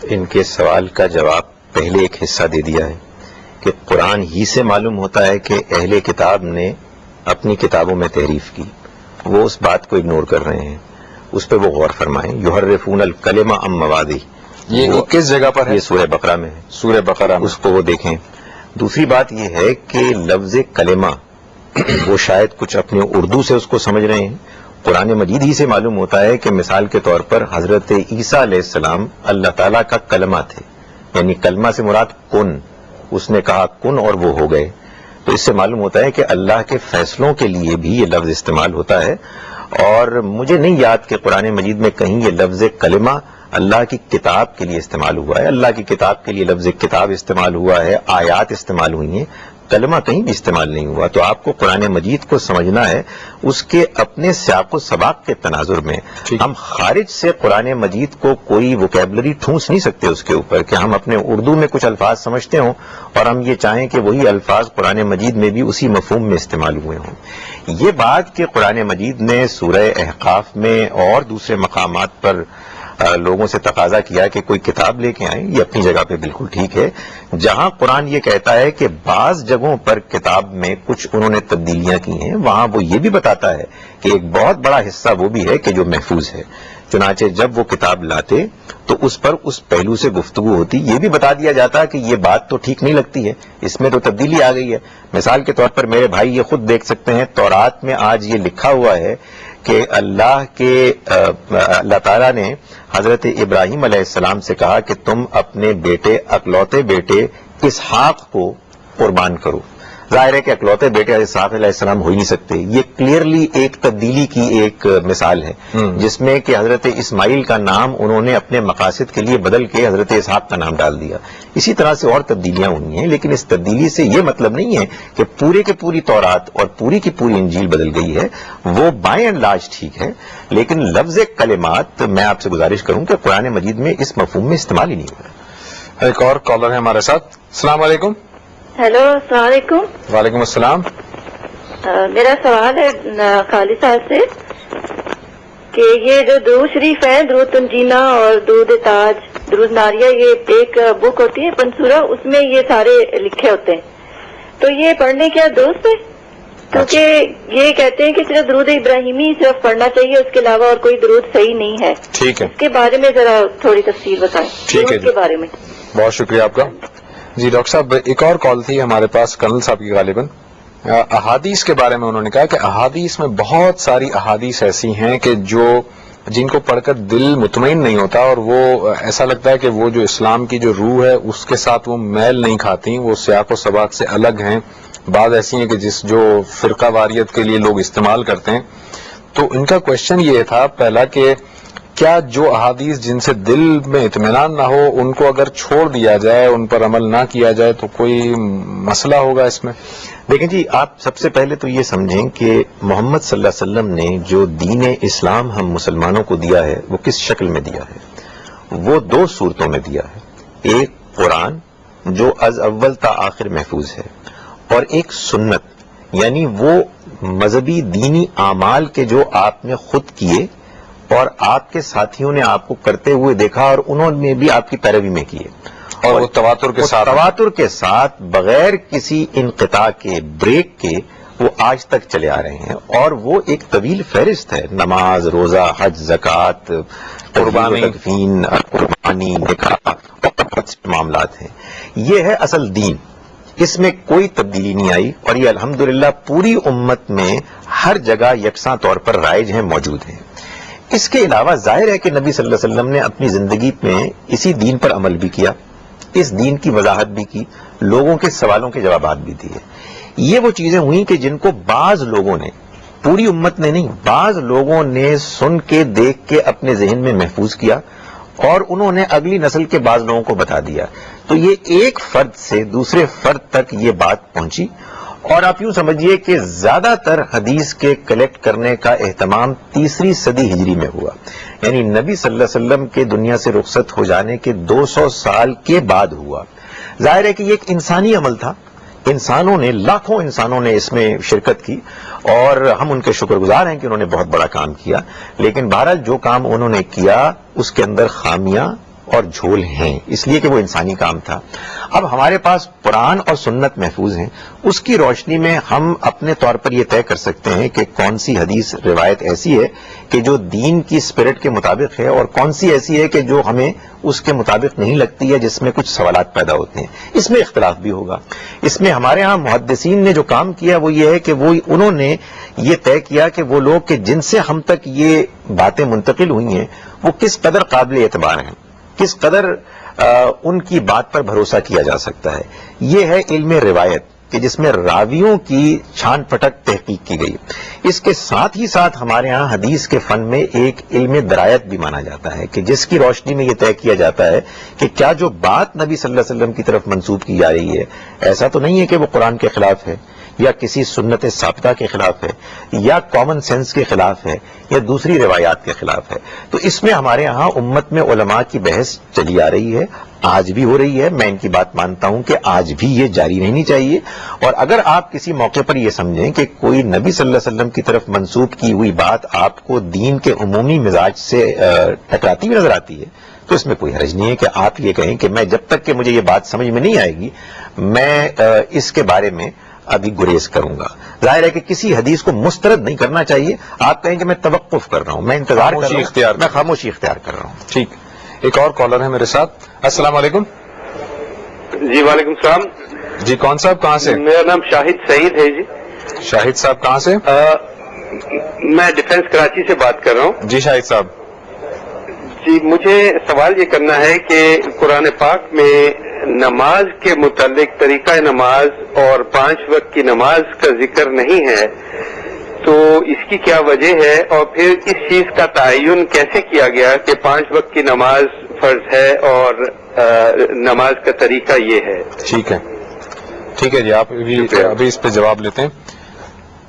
ان کے سوال کا جواب پہلے ایک حصہ دے دیا ہے کہ قرآن ہی سے معلوم ہوتا ہے کہ اہل کتاب نے اپنی کتابوں میں تحریف کی، وہ اس بات کو اگنور کر رہے ہیں، اس پہ وہ غور فرمائیں. یحرفون الکلمہ عن مواضع، یہ کس جگہ پر ہے؟ یہ سورہ بقرہ میں ہے، سورہ بقرہ میں. اس کو وہ دیکھیں. دوسری بات یہ ہے کہ لفظ کلمہ وہ شاید کچھ اپنے اردو سے اس کو سمجھ رہے ہیں. قرآن مجید ہی سے معلوم ہوتا ہے کہ مثال کے طور پر حضرت عیسیٰ علیہ السلام اللہ تعالیٰ کا کلمہ تھے، یعنی کلمہ سے مراد کن، اس نے کہا کن اور وہ ہو گئے. تو اس سے معلوم ہوتا ہے کہ اللہ کے فیصلوں کے لیے بھی یہ لفظ استعمال ہوتا ہے. اور مجھے نہیں یاد کہ قرآن مجید میں کہیں یہ لفظ کلمہ اللہ کی کتاب کے لیے استعمال ہوا ہے. اللہ کی کتاب کے لیے لفظ کتاب استعمال ہوا ہے، آیات استعمال ہوئی ہیں، کلمہ کہیں بھی استعمال نہیں ہوا. تو آپ کو قرآن مجید کو سمجھنا ہے اس کے اپنے سیاق و سباق کے تناظر میں. ہم خارج سے قرآن مجید کو کوئی ووکیبلری ٹھونس نہیں سکتے اس کے اوپر کہ ہم اپنے اردو میں کچھ الفاظ سمجھتے ہوں اور ہم یہ چاہیں کہ وہی الفاظ قرآن مجید میں بھی اسی مفہوم میں استعمال ہوئے ہوں. یہ بات کہ قرآن مجید نے سورہ احقاف میں اور دوسرے مقامات پر لوگوں سے تقاضا کیا کہ کوئی کتاب لے کے آئیں، یہ اپنی جگہ پہ بالکل ٹھیک ہے. جہاں قرآن یہ کہتا ہے کہ بعض جگہوں پر کتاب میں کچھ انہوں نے تبدیلیاں کی ہیں، وہاں وہ یہ بھی بتاتا ہے کہ ایک بہت بڑا حصہ وہ بھی ہے کہ جو محفوظ ہے. چنانچہ جب وہ کتاب لاتے تو اس پر اس پہلو سے گفتگو ہوتی، یہ بھی بتا دیا جاتا کہ یہ بات تو ٹھیک نہیں لگتی ہے، اس میں تو تبدیلی آ گئی ہے. مثال کے طور پر میرے بھائی یہ خود دیکھ سکتے ہیں، تورات میں آج یہ لکھا ہوا ہے کہ اللہ تعالیٰ نے حضرت ابراہیم علیہ السلام سے کہا کہ تم اپنے بیٹے اکلوتے بیٹے اسحاق کو قربان کرو. ظاہر ہے کہ اکلوتے بیٹے اسحاق علیہ السلام ہو ہی نہیں سکتے. یہ کلیئرلی ایک تبدیلی کی ایک مثال ہے جس میں کہ حضرت اسماعیل کا نام انہوں نے اپنے مقاصد کے لیے بدل کے حضرت اسحاق کا نام ڈال دیا. اسی طرح سے اور تبدیلیاں ہوئی ہیں، لیکن اس تبدیلی سے یہ مطلب نہیں ہے کہ پورے کے پوری تورات اور پوری کی پوری انجیل بدل گئی ہے. وہ بائی اینڈ لارج ٹھیک ہے، لیکن لفظ کلمات میں آپ سے گزارش کروں کہ قرآن مجید میں اس مفہوم میں استعمال ہی نہیں ہو رہا. ایک اور کالر ہے ہمارے ساتھ. السلام علیکم. ہیلو، السلام علیکم. وعلیکم السلام. میرا سوال ہے خالد صاحب سے کہ یہ جو درود شریف ہے، درود تنجینا اور درود تاج، درود ناریہ، یہ ایک بک ہوتی ہے پنسورا، اس میں یہ سارے لکھے ہوتے ہیں، تو یہ پڑھنے کیا درست ہے؟ کیونکہ یہ کہتے ہیں کہ صرف درود ابراہیمی صرف پڑھنا چاہیے، اس کے علاوہ اور کوئی درود صحیح نہیں ہے. ٹھیک ہے، اس کے بارے میں ذرا تھوڑی تفصیل بتائیں. ٹھیک ہے کے بارے میں. بہت شکریہ آپ کا. جی ڈاکٹر صاحب، ایک اور کال تھی ہمارے پاس کرنل صاحب کی غالباً. احادیث کے بارے میں انہوں نے کہا کہ احادیث میں بہت ساری احادیث ایسی ہیں کہ جن کو پڑھ کر دل مطمئن نہیں ہوتا، اور وہ ایسا لگتا ہے کہ وہ جو اسلام کی جو روح ہے اس کے ساتھ وہ میل نہیں کھاتی، وہ سیاق و سباق سے الگ ہیں. بعض ایسی ہیں کہ جو فرقہ واریت کے لیے لوگ استعمال کرتے ہیں. تو ان کا کوشچن یہ تھا پہلا کہ کیا جو احادیث جن سے دل میں اطمینان نہ ہو ان کو اگر چھوڑ دیا جائے، ان پر عمل نہ کیا جائے تو کوئی مسئلہ ہوگا اس میں؟ دیکھیں جی، آپ سب سے پہلے تو یہ سمجھیں کہ محمد صلی اللہ علیہ وسلم نے جو دین اسلام ہم مسلمانوں کو دیا ہے وہ کس شکل میں دیا ہے. وہ دو صورتوں میں دیا ہے. ایک قرآن جو از اول تا آخر محفوظ ہے، اور ایک سنت یعنی وہ مذہبی دینی اعمال کے جو آپ نے خود کیے اور آپ کے ساتھیوں نے آپ کو کرتے ہوئے دیکھا اور انہوں نے بھی آپ کی پیروی میں کیے، اور وہ تواتر کے ساتھ بغیر کسی انقطاع کے، بریک کے، وہ آج تک چلے آ رہے ہیں. اور وہ ایک طویل فہرست ہے، نماز، روزہ، حج، زکوٰۃ، قربانی، نکاح اور بہت سے معاملات ہیں. یہ ہے اصل دین، اس میں کوئی تبدیلی نہیں آئی، اور یہ الحمدللہ پوری امت میں ہر جگہ یکساں طور پر رائج ہیں، موجود ہیں. اس کے علاوہ ظاہر ہے کہ نبی صلی اللہ علیہ وسلم نے اپنی زندگی میں اسی دین پر عمل بھی کیا، اس دین کی وضاحت بھی کی، لوگوں کے سوالوں کے جوابات بھی دیے. یہ وہ چیزیں ہوئیں کہ جن کو بعض لوگوں نے، پوری امت نے نہیں، بعض لوگوں نے سن کے دیکھ کے اپنے ذہن میں محفوظ کیا اور انہوں نے اگلی نسل کے بعض لوگوں کو بتا دیا. تو یہ ایک فرد سے دوسرے فرد تک یہ بات پہنچی، اور آپ یوں سمجھیے کہ زیادہ تر حدیث کے کلیکٹ کرنے کا اہتمام 3 صدی ہجری میں ہوا، یعنی نبی صلی اللہ علیہ وسلم کے دنیا سے رخصت ہو جانے کے 200 سال کے بعد ہوا. ظاہر ہے کہ یہ ایک انسانی عمل تھا، انسانوں نے، لاکھوں انسانوں نے اس میں شرکت کی، اور ہم ان کے شکر گزار ہیں کہ انہوں نے بہت بڑا کام کیا. لیکن بہرحال جو کام انہوں نے کیا اس کے اندر خامیاں اور جھول ہیں، اس لیے کہ وہ انسانی کام تھا۔ اب ہمارے پاس قرآن اور سنت محفوظ ہیں، اس کی روشنی میں ہم اپنے طور پر یہ طے کر سکتے ہیں کہ کون سی حدیث روایت ایسی ہے کہ جو دین کی اسپرٹ کے مطابق ہے اور کون سی ایسی ہے کہ جو ہمیں اس کے مطابق نہیں لگتی ہے، جس میں کچھ سوالات پیدا ہوتے ہیں۔ اس میں اختلاف بھی ہوگا۔ اس میں ہمارے ہاں محدثین نے جو کام کیا وہ یہ ہے کہ انہوں نے یہ طے کیا کہ وہ لوگ کہ جن سے ہم تک یہ باتیں منتقل ہوئی ہیں وہ کس قدر قابل اعتبار ہیں، کس قدر ان کی بات پر بھروسہ کیا جا سکتا ہے۔ یہ ہے علم روایت کہ جس میں راویوں کی چھان پھٹک تحقیق کی گئی۔ اس کے ساتھ ہی ساتھ ہمارے ہاں حدیث کے فن میں ایک علم درایت بھی مانا جاتا ہے کہ جس کی روشنی میں یہ طے کیا جاتا ہے کہ کیا جو بات نبی صلی اللہ علیہ وسلم کی طرف منسوب کی جا رہی ہے ایسا تو نہیں ہے کہ وہ قرآن کے خلاف ہے یا کسی سنت ثابتہ کے خلاف ہے یا کامن سینس کے خلاف ہے یا دوسری روایات کے خلاف ہے۔ تو اس میں ہمارے ہاں امت میں علماء کی بحث چلی آ رہی ہے، آج بھی ہو رہی ہے۔ میں ان کی بات مانتا ہوں کہ آج بھی یہ جاری رہنی چاہیے، اور اگر آپ کسی موقع پر یہ سمجھیں کہ کوئی نبی صلی اللہ علیہ وسلم کی طرف منسوب کی ہوئی بات آپ کو دین کے عمومی مزاج سے ٹکراتی ہوئی نظر آتی ہے تو اس میں کوئی حرج نہیں ہے کہ آپ یہ کہیں کہ میں جب تک کہ مجھے یہ بات سمجھ میں نہیں آئے گی میں اس کے بارے میں ابھی گریز کروں گا۔ ظاہر ہے کہ کسی حدیث کو مسترد نہیں کرنا چاہیے۔ آپ کہیں کہ میں توقف کر رہا ہوں، میں انتظار کر رہا ہوں، میں خاموشی اختیار کر رہا ہوں۔ ٹھیک، ایک اور کالر ہے میرے ساتھ۔ السلام علیکم۔ جی وعلیکم السلام۔ جی کون صاحب کہاں سے؟ میرا نام شاہد سعید ہے جی۔ شاہد صاحب کہاں سے؟ میں ڈیفنس کراچی سے بات کر رہا ہوں۔ جی شاہد صاحب۔ جی مجھے سوال یہ کرنا ہے کہ قرآن پاک میں نماز کے متعلق طریقہ نماز اور 5 وقت کی نماز کا ذکر نہیں ہے، تو اس کی کیا وجہ ہے، اور پھر اس چیز کا تعین کیسے کیا گیا کہ 5 وقت کی نماز فرض ہے اور نماز کا طریقہ یہ ہے؟ ٹھیک ہے، ٹھیک ہے جی، آپ ابھی اس پہ جواب لیتے ہیں۔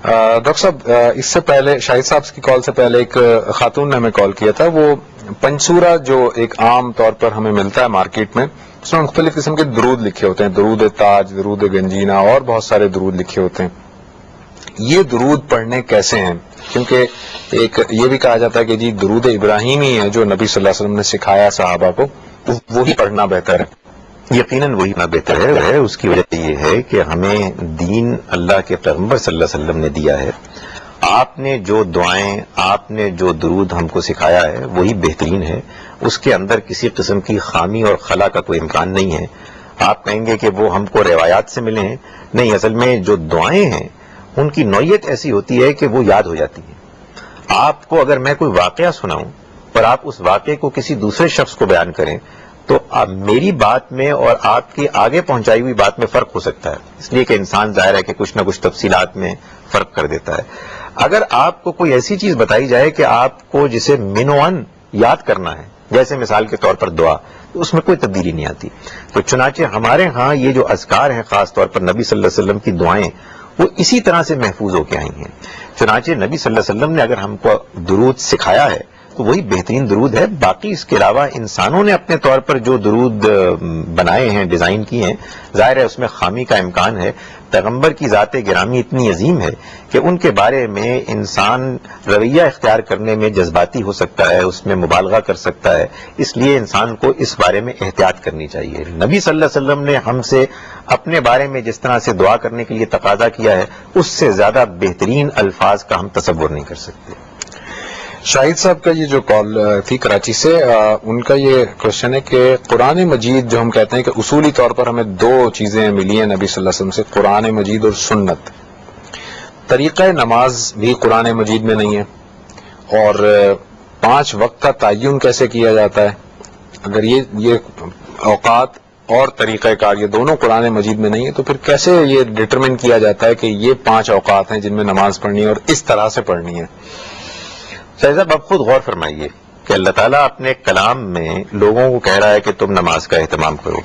ڈاکٹر صاحب اس سے پہلے شاہد صاحب کی کال سے پہلے ایک خاتون نے ہمیں کال کیا تھا، وہ پنسورا جو ایک عام طور پر ہمیں ملتا ہے مارکیٹ میں، اس میں مختلف قسم کے درود لکھے ہوتے ہیں، درود تاج، درود گنجینا اور بہت سارے درود لکھے ہوتے ہیں۔ یہ درود پڑھنے کیسے ہیں؟ کیونکہ ایک یہ بھی کہا جاتا ہے کہ جی درود ابراہیمی ہے جو نبی صلی اللہ علیہ وسلم نے سکھایا صحابہ کو، وہی پڑھنا بہتر ہے۔ یقیناً وہی نہ بہتر ہے۔ اس کی وجہ یہ ہے کہ ہمیں دین اللہ کے پیغمبر صلی اللہ علیہ وسلم نے دیا ہے۔ آپ نے جو دعائیں، آپ نے جو درود ہم کو سکھایا ہے وہی بہترین ہے، اس کے اندر کسی قسم کی خامی اور خلا کا کوئی امکان نہیں ہے۔ آپ کہیں گے کہ وہ ہم کو روایات سے ملے ہیں، نہیں، اصل میں جو دعائیں ہیں ان کی نوعیت ایسی ہوتی ہے کہ وہ یاد ہو جاتی ہے۔ آپ کو اگر میں کوئی واقعہ سناؤں اور آپ اس واقعے کو کسی دوسرے شخص کو بیان کریں تو میری بات میں اور آپ کی آگے پہنچائی ہوئی بات میں فرق ہو سکتا ہے، اس لیے کہ انسان ظاہر ہے کہ کچھ نہ کچھ تفصیلات میں فرق کر دیتا ہے۔ اگر آپ کو کوئی ایسی چیز بتائی جائے کہ آپ کو جسے منوان یاد کرنا ہے، جیسے مثال کے طور پر دعا، تو اس میں کوئی تبدیلی نہیں آتی۔ تو چنانچہ ہمارے ہاں یہ جو اذکار ہیں خاص طور پر نبی صلی اللہ علیہ وسلم کی دعائیں وہ اسی طرح سے محفوظ ہو کے آئی ہیں۔ چنانچہ نبی صلی اللہ علیہ وسلم نے اگر ہم کو درود سکھایا ہے تو وہی بہترین درود ہے۔ باقی اس کے علاوہ انسانوں نے اپنے طور پر جو درود بنائے ہیں، ڈیزائن کیے ہیں، ظاہر ہے اس میں خامی کا امکان ہے۔ پیغمبر کی ذات گرامی اتنی عظیم ہے کہ ان کے بارے میں انسان رویہ اختیار کرنے میں جذباتی ہو سکتا ہے، اس میں مبالغہ کر سکتا ہے، اس لیے انسان کو اس بارے میں احتیاط کرنی چاہیے۔ نبی صلی اللہ علیہ وسلم نے ہم سے اپنے بارے میں جس طرح سے دعا کرنے کے لیے تقاضا کیا ہے اس سے زیادہ بہترین الفاظ کا ہم تصور نہیں کر سکتے۔ شاہد صاحب کا یہ جو کال تھی کراچی سے، ان کا یہ کوشچن ہے کہ قرآن مجید جو ہم کہتے ہیں کہ اصولی طور پر ہمیں 2 چیزیں ملی ہیں نبی صلی اللہ علیہ وسلم سے، قرآن مجید اور سنت۔ طریقہ نماز بھی قرآن مجید میں نہیں ہے، اور 5 وقت کا تعین کیسے کیا جاتا ہے؟ اگر یہ اوقات اور طریقہ کار یہ دونوں قرآن مجید میں نہیں ہے تو پھر کیسے یہ ڈٹرمن کیا جاتا ہے کہ یہ 5 اوقات ہیں جن میں نماز پڑھنی ہے اور اس طرح سے پڑھنی ہے؟ شاہد صاحب آپ خود غور فرمائیے کہ اللہ تعالیٰ اپنے کلام میں لوگوں کو کہہ رہا ہے کہ تم نماز کا اہتمام کرو۔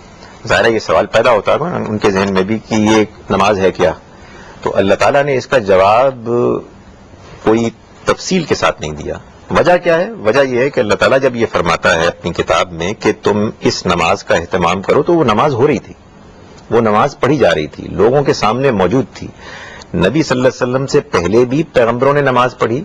ظاہر ہے یہ سوال پیدا ہوتا ہے ان کے ذہن میں بھی کہ یہ نماز ہے کیا؟ تو اللہ تعالیٰ نے اس کا جواب کوئی تفصیل کے ساتھ نہیں دیا۔ وجہ کیا ہے؟ وجہ یہ ہے کہ اللہ تعالیٰ جب یہ فرماتا ہے اپنی کتاب میں کہ تم اس نماز کا اہتمام کرو تو وہ نماز ہو رہی تھی، وہ نماز پڑھی جا رہی تھی، لوگوں کے سامنے موجود تھی۔ نبی صلی اللہ علیہ وسلم سے پہلے بھی پیغمبروں نے نماز پڑھی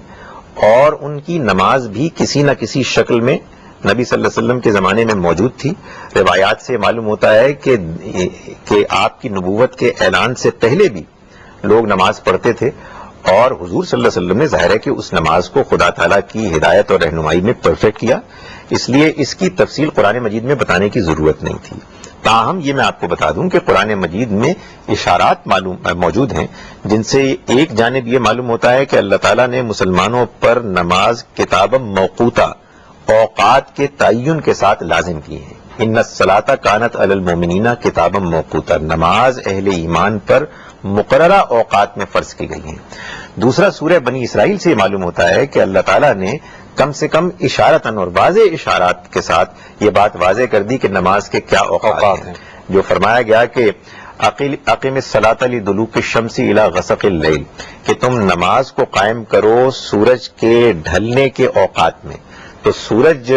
اور ان کی نماز بھی کسی نہ کسی شکل میں نبی صلی اللہ علیہ وسلم کے زمانے میں موجود تھی. روایات سے معلوم ہوتا ہے کہ آپ کی نبوت کے اعلان سے پہلے بھی لوگ نماز پڑھتے تھے، اور حضور صلی اللہ علیہ وسلم نے ظاہر ہے کہ اس نماز کو خدا تعالیٰ کی ہدایت اور رہنمائی میں پرفیکٹ کیا، اس لیے اس کی تفصیل قرآن مجید میں بتانے کی ضرورت نہیں تھی. تاہم یہ میں آپ کو بتا دوں کہ قرآن مجید میں اشارات موجود ہیں جن سے ایک جانب یہ معلوم ہوتا ہے کہ اللہ تعالیٰ نے مسلمانوں پر نماز کتابا موقوتا، اوقات کے تعین کے ساتھ لازم کی ہے. ان الصلاۃ کانت علی المؤمنین کتابا موقوتا، نماز اہل ایمان پر مقررہ اوقات میں فرض کی گئی ہیں. دوسرا سورہ بنی اسرائیل سے معلوم ہوتا ہے کہ اللہ تعالیٰ نے کم سے کم اشارتاً اور واضح اشارات کے ساتھ یہ بات واضح کر دی کہ نماز کے کیا اوقات ہیں. جو فرمایا گیا کہ اقم الصلاۃ لدلوک الشمس الی غسق اللیل، کہ تم نماز کو قائم کرو سورج کے ڈھلنے کے اوقات میں. تو سورج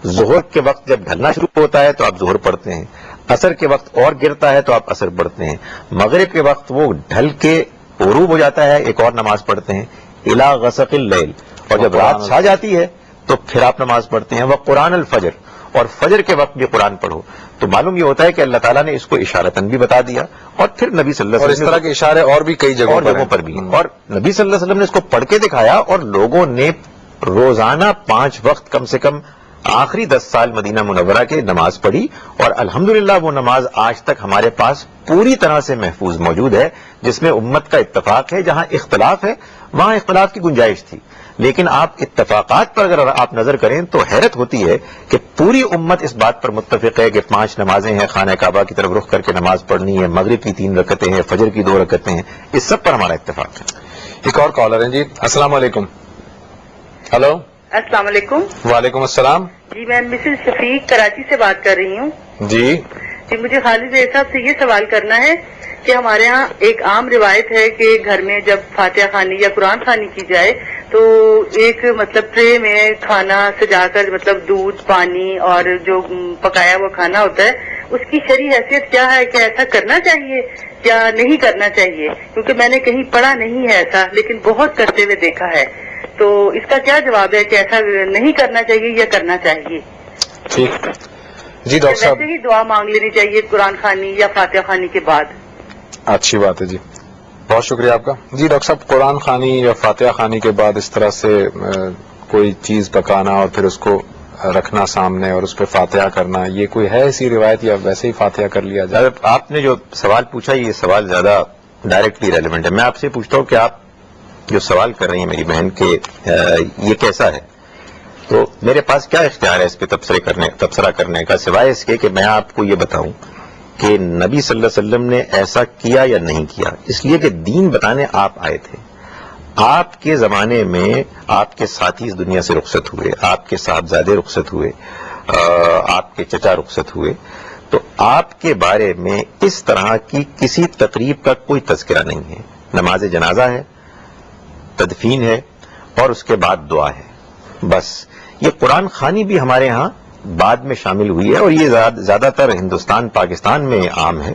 ظہر کے وقت جب ڈھلنا شروع ہوتا ہے تو آپ ظہر پڑھتے ہیں، عصر کے وقت اور گرتا ہے تو آپ عصر پڑھتے ہیں، مغرب کے وقت وہ ڈھل کے غروب ہو جاتا ہے ایک اور نماز پڑھتے ہیں الی غسق اللیل، اور جب رات چھا جاتی ہے تو پھر آپ نماز پڑھتے ہیں وہ قرآن الفجر، اور فجر کے وقت بھی قرآن پڑھو. تو معلوم یہ ہوتا ہے کہ اللہ تعالیٰ نے اس کو اشارتاً بھی بتا دیا، اور پھر نبی صلی اللہ علیہ وسلم اور اس طرح کے اشارے اور بھی کئی جگہوں پر بھی، اور نبی صلی اللہ علیہ وسلم نے اس کو پڑھ کے دکھایا، اور لوگوں نے روزانہ 5 وقت کم سے کم آخری 10 سال مدینہ منورہ کے نماز پڑھی، اور الحمدللہ وہ نماز آج تک ہمارے پاس پوری طرح سے محفوظ موجود ہے، جس میں امت کا اتفاق ہے. جہاں اختلاف ہے وہاں اختلاف کی گنجائش تھی، لیکن آپ اتفاقات پر اگر آپ نظر کریں تو حیرت ہوتی ہے کہ پوری امت اس بات پر متفق ہے کہ 5 نمازیں ہیں، خانہ کعبہ کی طرف رخ کر کے نماز پڑھنی ہے، مغرب کی 3 رکعتیں ہیں، فجر کی 2 رکعتیں ہیں. اس سب پر ہمارا اتفاق ہے. ایک اور کالر ہیں جی. السلام علیکم. ہلو. السلام علیکم. وعلیکم السلام. جی میں مسز شفیق کراچی سے بات کر رہی ہوں. جی مجھے خالد صاحب سے یہ سوال کرنا ہے کہ ہمارے ہاں ایک عام روایت ہے کہ گھر میں جب فاتحہ خوانی یا قرآن خوانی کی جائے تو ایک مطلب ٹرے میں کھانا سجا کر، مطلب دودھ، پانی اور جو پکایا ہوا کھانا ہوتا ہے، اس کی شرعی حیثیت کیا ہے؟ کہ ایسا کرنا چاہیے یا نہیں کرنا چاہیے؟ کیونکہ میں نے کہیں پڑھا نہیں ہے ایسا، لیکن بہت کرتے ہوئے دیکھا ہے. تو اس کا کیا جواب ہے کہ ایسا نہیں کرنا چاہیے یا کرنا چاہیے؟ ٹھیک جی ڈاکٹر صاحب. ویسے ہی دعا مانگ لینی چاہیے قرآن خوانی یا فاتحہ خوانی کے بعد. اچھی بات ہے جی، بہت شکریہ آپ کا. جی ڈاکٹر صاحب، قرآن خوانی یا فاتحہ خوانی کے بعد اس طرح سے کوئی چیز پکانا اور پھر اس کو رکھنا سامنے اور اس پہ فاتحہ کرنا، یہ کوئی ہے ایسی روایت یا ویسے ہی فاتحہ کر لیا جائے؟ آپ نے جو سوال پوچھا یہ سوال زیادہ ڈائریکٹلی ریلیونٹ ہے. میں آپ سے پوچھتا ہوں کہ آپ جو سوال کر رہی ہیں میری بہن کہ یہ کیسا ہے، تو میرے پاس کیا اختیار ہے اس پہ تبصرہ کرنے کا، سوائے اس کے کہ میں آپ کو یہ بتاؤں کہ نبی صلی اللہ علیہ وسلم نے ایسا کیا یا نہیں کیا. اس لیے کہ دین بتانے آپ آئے تھے. آپ کے زمانے میں آپ کے ساتھی اس دنیا سے رخصت ہوئے، آپ کے صاحبزادے رخصت ہوئے، آپ کے چچا رخصت ہوئے، تو آپ کے بارے میں اس طرح کی کسی تقریب کا کوئی تذکرہ نہیں ہے. نماز جنازہ ہے، تدفین ہے، اور اس کے بعد دعا ہے، بس. یہ قرآن خوانی بھی ہمارے ہاں بعد میں شامل ہوئی ہے، اور یہ زیادہ تر ہندوستان پاکستان میں عام ہے،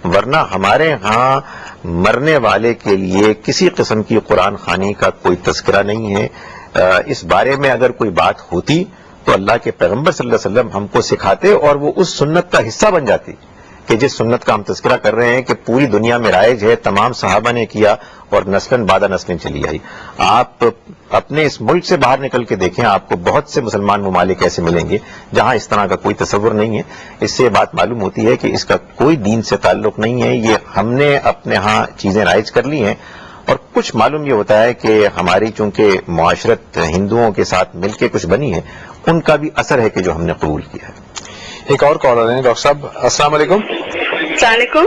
ورنہ ہمارے ہاں مرنے والے کے لیے کسی قسم کی قرآن خوانی کا کوئی تذکرہ نہیں ہے. اس بارے میں اگر کوئی بات ہوتی تو اللہ کے پیغمبر صلی اللہ علیہ وسلم ہم کو سکھاتے اور وہ اس سنت کا حصہ بن جاتی کہ جس سنت کا ہم تذکرہ کر رہے ہیں کہ پوری دنیا میں رائج ہے، تمام صحابہ نے کیا اور نسلاً بعد نسلیں چلی آئی. آپ اپنے اس ملک سے باہر نکل کے دیکھیں، آپ کو بہت سے مسلمان ممالک ایسے ملیں گے جہاں اس طرح کا کوئی تصور نہیں ہے. اس سے بات معلوم ہوتی ہے کہ اس کا کوئی دین سے تعلق نہیں ہے، یہ ہم نے اپنے ہاں چیزیں رائج کر لی ہیں. اور کچھ معلوم یہ ہوتا ہے کہ ہماری چونکہ معاشرت ہندوؤں کے ساتھ مل کے کچھ بنی ہے، ان کا بھی اثر ہے کہ جو ہم نے قبول کیا ہے. ایک اور کالر ہیں ڈاکٹر صاحب. السلام علیکم. السلام علیکم.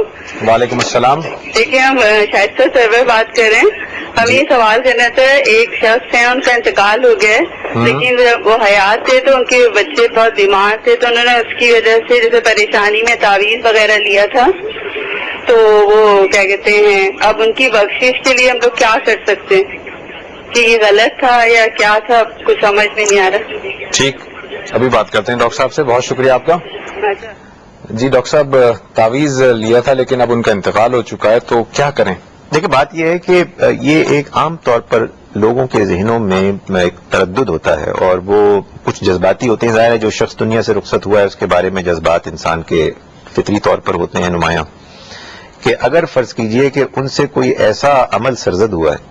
وعلیکم السلام. دیکھیے ہم شائستہ سرور بات کر رہے ہیں. ہم یہ سوال کرنا تھا، ایک شخص ہیں ان کا انتقال ہو گیا ہے، لیکن وہ حیات تھے تو ان کے بچے بہت بیمار تھے، تو انہوں نے اس کی وجہ سے جیسے پریشانی میں تعویذ وغیرہ لیا تھا، تو وہ کیا کہتے ہیں اب ان کی بخشش کے لیے ہم لوگ کیا کر سکتے ہیں؟ کہ یہ غلط تھا یا کیا تھا، کچھ سمجھ میں نہیں آ رہا. ٹھیک، ابھی بات کرتے ہیں ڈاکٹر صاحب سے. بہت شکریہ آپ کا. جی ڈاکٹر صاحب، تعویذ لیا تھا لیکن اب ان کا انتقال ہو چکا ہے، تو کیا کریں؟ دیکھیں بات یہ ہے کہ یہ ایک عام طور پر لوگوں کے ذہنوں میں ایک تردد ہوتا ہے اور وہ کچھ جذباتی ہوتے ہیں. ظاہر ہے جو شخص دنیا سے رخصت ہوا ہے اس کے بارے میں جذبات انسان کے فطری طور پر ہوتے ہیں نمایاں, کہ اگر فرض کیجئے کہ ان سے کوئی ایسا عمل سرزد ہوا ہے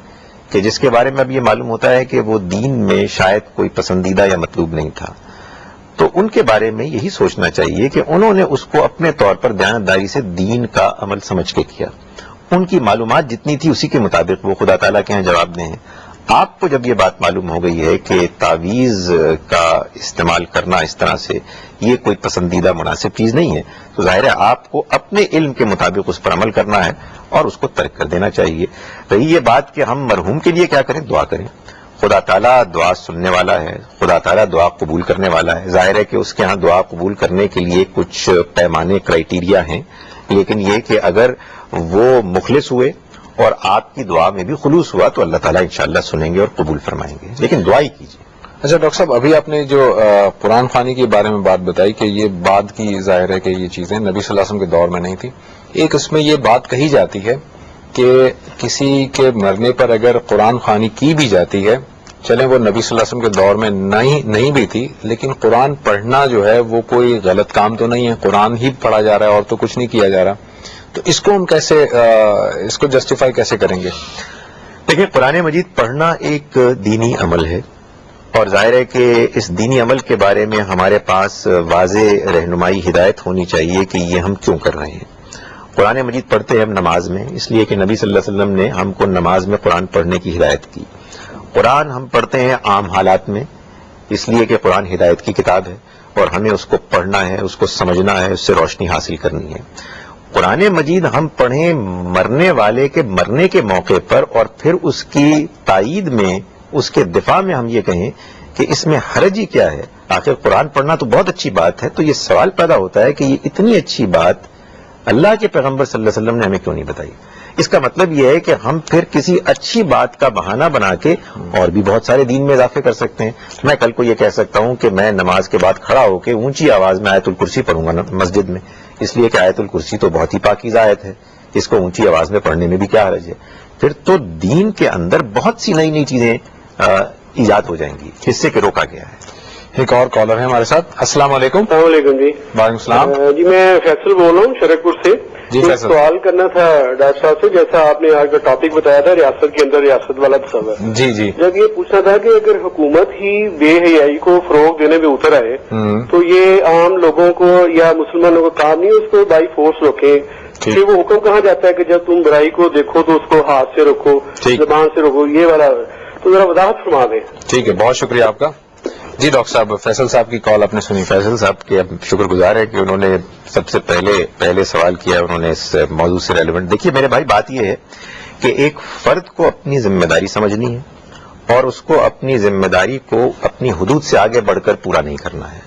کہ جس کے بارے میں اب یہ معلوم ہوتا ہے کہ وہ دین میں شاید کوئی پسندیدہ یا مطلوب نہیں تھا, تو ان کے بارے میں یہی سوچنا چاہیے کہ انہوں نے اس کو اپنے طور پر دیانتداری سے دین کا عمل سمجھ کے کیا. ان کی معلومات جتنی تھی اسی کے مطابق وہ خدا تعالیٰ کے ہاں جواب دیں ہیں. آپ کو جب یہ بات معلوم ہو گئی ہے کہ تعویذ کا استعمال کرنا اس طرح سے یہ کوئی پسندیدہ مناسب چیز نہیں ہے, تو ظاہر ہے آپ کو اپنے علم کے مطابق اس پر عمل کرنا ہے اور اس کو ترک کر دینا چاہیے. رہی یہ بات کہ ہم مرحوم کے لیے کیا کریں, دعا کریں. خدا تعالیٰ دعا سننے والا ہے, خدا تعالیٰ دعا قبول کرنے والا ہے. ظاہر ہے کہ اس کے ہاں دعا قبول کرنے کے لیے کچھ پیمانے کرائیٹیریا ہیں, لیکن یہ کہ اگر وہ مخلص ہوئے اور آپ کی دعا میں بھی خلوص ہوا تو اللہ تعالیٰ انشاءاللہ سنیں گے اور قبول فرمائیں گے, لیکن دعا ہی کیجیے. اچھا ڈاکٹر صاحب, ابھی آپ نے جو قرآن خوانی کے بارے میں بات بتائی کہ یہ بعد کی ظاہر ہے کہ یہ چیزیں نبی صلی اللہ علیہ وسلم کے دور میں نہیں تھی. ایک اس میں یہ بات کہی جاتی ہے کہ کسی کے مرنے پر اگر قرآن خوانی کی بھی جاتی ہے, چلیں وہ نبی صلی اللہ علیہ وسلم کے دور میں نہیں بھی تھی, لیکن قرآن پڑھنا جو ہے وہ کوئی غلط کام تو نہیں ہے, قرآن ہی پڑھا جا رہا ہے اور تو کچھ نہیں کیا جا رہا, تو اس کو ہم کیسے اس کو جسٹیفائی کیسے کریں گے؟ دیکھیں, قرآن مجید پڑھنا ایک دینی عمل ہے اور ظاہر ہے کہ اس دینی عمل کے بارے میں ہمارے پاس واضح رہنمائی ہدایت ہونی چاہیے کہ یہ ہم کیوں کر رہے ہیں. قرآن مجید پڑھتے ہیں ہم نماز میں, اس لیے کہ نبی صلی اللہ علیہ وسلم نے ہم کو نماز میں قرآن پڑھنے کی ہدایت کی. قرآن ہم پڑھتے ہیں عام حالات میں, اس لیے کہ قرآن ہدایت کی کتاب ہے اور ہمیں اس کو پڑھنا ہے, اس کو سمجھنا ہے, اس سے روشنی حاصل کرنی ہے. قرآن مجید ہم پڑھیں مرنے والے کے مرنے کے موقع پر اور پھر اس کی تائید میں, اس کے دفاع میں ہم یہ کہیں کہ اس میں حرج ہی کیا ہے, آخر قرآن پڑھنا تو بہت اچھی بات ہے. تو یہ سوال پیدا ہوتا ہے کہ یہ اتنی اچھی بات اللہ کے پیغمبر صلی اللہ علیہ وسلم نے ہمیں کیوں نہیں بتائی. اس کا مطلب یہ ہے کہ ہم پھر کسی اچھی بات کا بہانہ بنا کے اور بھی بہت سارے دین میں اضافے کر سکتے ہیں. میں کل کو یہ کہہ سکتا ہوں کہ میں نماز کے بعد کھڑا ہو کے اونچی آواز میں آیت الکرسی پڑھوں گا مسجد میں, اس لیے کہ آیت الکرسی تو بہت ہی پاکیزہ آیت ہے, اس کو اونچی آواز میں پڑھنے میں بھی کیا حرج ہے. پھر تو دین کے اندر بہت سی نئی نئی چیزیں ایجاد ہو جائیں گی جس سے کہ روکا گیا ہے. ایک اور کالر ہے ہمارے ساتھ. السلام علیکم. السلام علیکم. جی وعلیکم السلام. جی میں فیصل بول رہا ہوں شرک پور سے. جی ایک سوال کرنا تھا ڈاکٹر صاحب سے, جیسا آپ نے آج کا ٹاپک بتایا تھا ریاست کے اندر ریاست والا تصور. جی جی, جب یہ پوچھنا تھا کہ اگر حکومت ہی بے حیائی کو فروغ دینے میں اتر آئے تو یہ عام لوگوں کو یا مسلمانوں کو کام نہیں, اس کو بائی فورس روکیں. کہ وہ حکم کہاں جاتا ہے کہ جب تم برائی کو دیکھو تو اس کو ہاتھ سے روکو, زبان سے روکو, یہ والا, تو ذرا وضاحت فرما دیں. ٹھیک ہے, بہت شکریہ آپ کا. جی ڈاکٹر صاحب, فیصل صاحب کی کال آپ نے سنی. فیصل صاحب کے شکر گزار ہے کہ انہوں نے سب سے پہلے سوال کیا, انہوں نے اس موضوع سے ریلیونٹ. دیکھیے میرے بھائی, بات یہ ہے کہ ایک فرد کو اپنی ذمہ داری سمجھنی ہے اور اس کو اپنی ذمہ داری کو اپنی حدود سے آگے بڑھ کر پورا نہیں کرنا ہے.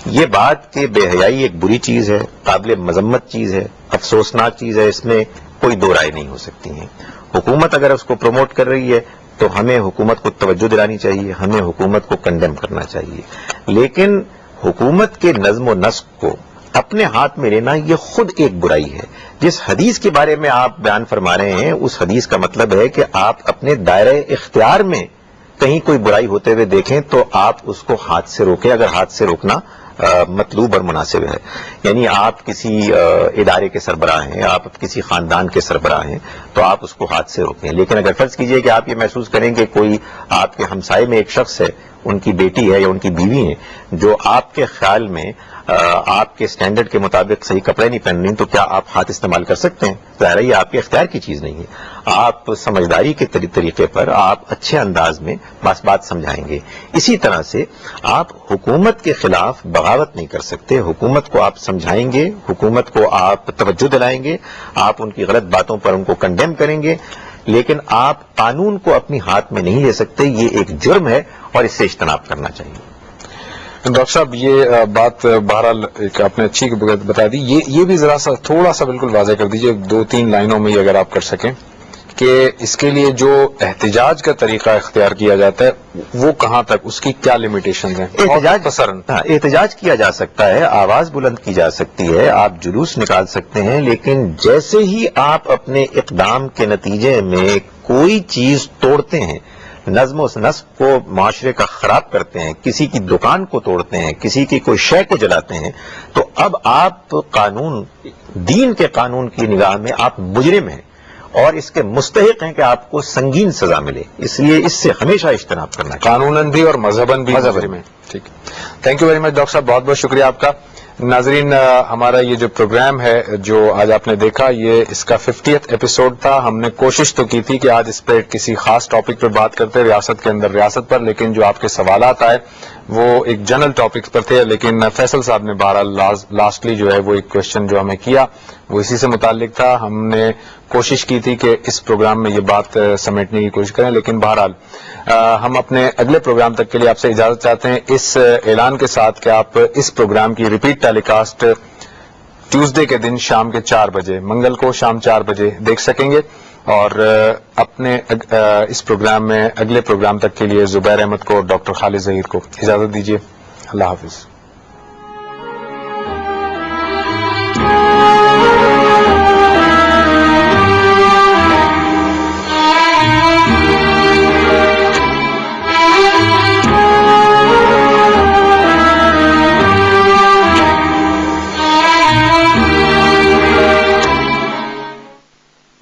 یہ بات کہ بے حیائی ایک بری چیز ہے, قابل مذمت چیز ہے, افسوسناک چیز ہے, اس میں کوئی دو رائے نہیں ہو سکتی ہیں. حکومت اگر اس کو پروموٹ کر رہی ہے تو ہمیں حکومت کو توجہ دلانی چاہیے, ہمیں حکومت کو کنڈیم کرنا چاہیے, لیکن حکومت کے نظم و نسق کو اپنے ہاتھ میں لینا یہ خود ایک برائی ہے. جس حدیث کے بارے میں آپ بیان فرما رہے ہیں اس حدیث کا مطلب ہے کہ آپ اپنے دائرہ اختیار میں کہیں کوئی برائی ہوتے ہوئے دیکھیں تو آپ اس کو ہاتھ سے روکیں, اگر ہاتھ سے روکنا مطلوب اور مناسب ہے. یعنی آپ کسی ادارے کے سربراہ ہیں, آپ کسی خاندان کے سربراہ ہیں تو آپ اس کو ہاتھ سے روکیں. لیکن اگر فرض کیجئے کہ آپ یہ محسوس کریں کہ کوئی آپ کے ہمسائے میں ایک شخص ہے, ان کی بیٹی ہے یا ان کی بیوی ہے جو آپ کے خیال میں آپ کے سٹینڈرڈ کے مطابق صحیح کپڑے نہیں پہن رہی, تو کیا آپ ہاتھ استعمال کر سکتے ہیں؟ ظاہر ہے یہ آپ کے اختیار کی چیز نہیں ہے. آپ سمجھداری کے طریقے پر آپ اچھے انداز میں بات سمجھائیں گے. اسی طرح سے آپ حکومت کے خلاف بغاوت نہیں کر سکتے. حکومت کو آپ سمجھائیں گے, حکومت کو آپ توجہ دلائیں گے, آپ ان کی غلط باتوں پر ان کو کنڈیم کریں گے, لیکن آپ قانون کو اپنی ہاتھ میں نہیں لے سکتے. یہ ایک جرم ہے اور اس سے اجتناب کرنا چاہیے. ڈاکٹر صاحب یہ بات بہرحال آپ نے اچھی بتا دی, یہ بھی ذرا سا تھوڑا سا بالکل واضح کر دیجئے 2-3 لائنوں میں یہ اگر آپ کر سکیں کہ اس کے لیے جو احتجاج کا طریقہ اختیار کیا جاتا ہے وہ کہاں تک, اس کی کیا لمیٹیشنز ہیں؟ احتجاج کیا جا سکتا ہے, آواز بلند کی جا سکتی ہے, آپ جلوس نکال سکتے ہیں, لیکن جیسے ہی آپ اپنے اقدام کے نتیجے میں کوئی چیز توڑتے ہیں, نظم و نسق کو معاشرے کا خراب کرتے ہیں، کسی کی دکان کو توڑتے ہیں، کسی کی کوئی شے کو جلاتے ہیں، تو اب آپ قانون، دین کے قانون کی نگاہ میں آپ مجرم ہیں اور اس کے مستحق ہیں کہ آپ کو سنگین سزا ملے. اس لیے اس سے ہمیشہ اجتناب کرنا چاہیے، قانوناً بھی اور مذہباً بھی. ٹھیک، thank you very much doctor صاحب، بہت بہت شکریہ آپ کا. ناظرین، ہمارا یہ جو پروگرام ہے جو آج آپ نے دیکھا، یہ اس کا 50th ایپیسوڈ تھا. ہم نے کوشش تو کی تھی کہ آج اس پہ کسی خاص ٹاپک پہ بات کرتے، ریاست کے اندر ریاست پر، لیکن جو آپ کے سوالات آئے وہ ایک جنرل ٹاپکس پر تھے. لیکن فیصل صاحب نے بہرحال لاسٹلی جو ہے وہ ایک کوشچن جو ہمیں کیا وہ اسی سے متعلق تھا. ہم نے کوشش کی تھی کہ اس پروگرام میں یہ بات سمیٹنے کی کوشش کریں، لیکن بہرحال ہم اپنے اگلے پروگرام تک کے لیے آپ سے اجازت چاہتے ہیں، اس اعلان کے ساتھ کہ آپ اس پروگرام کی ریپیٹ ٹیلی کاسٹ ٹیوزڈے کے دن شام کے 4 بجے، منگل کو شام 4 بجے دیکھ سکیں گے. اور اپنے اس پروگرام میں اگلے پروگرام تک کے لیے زبیر احمد کو اور ڈاکٹر خالد ظہیر کو اجازت دیجیے. اللہ حافظ.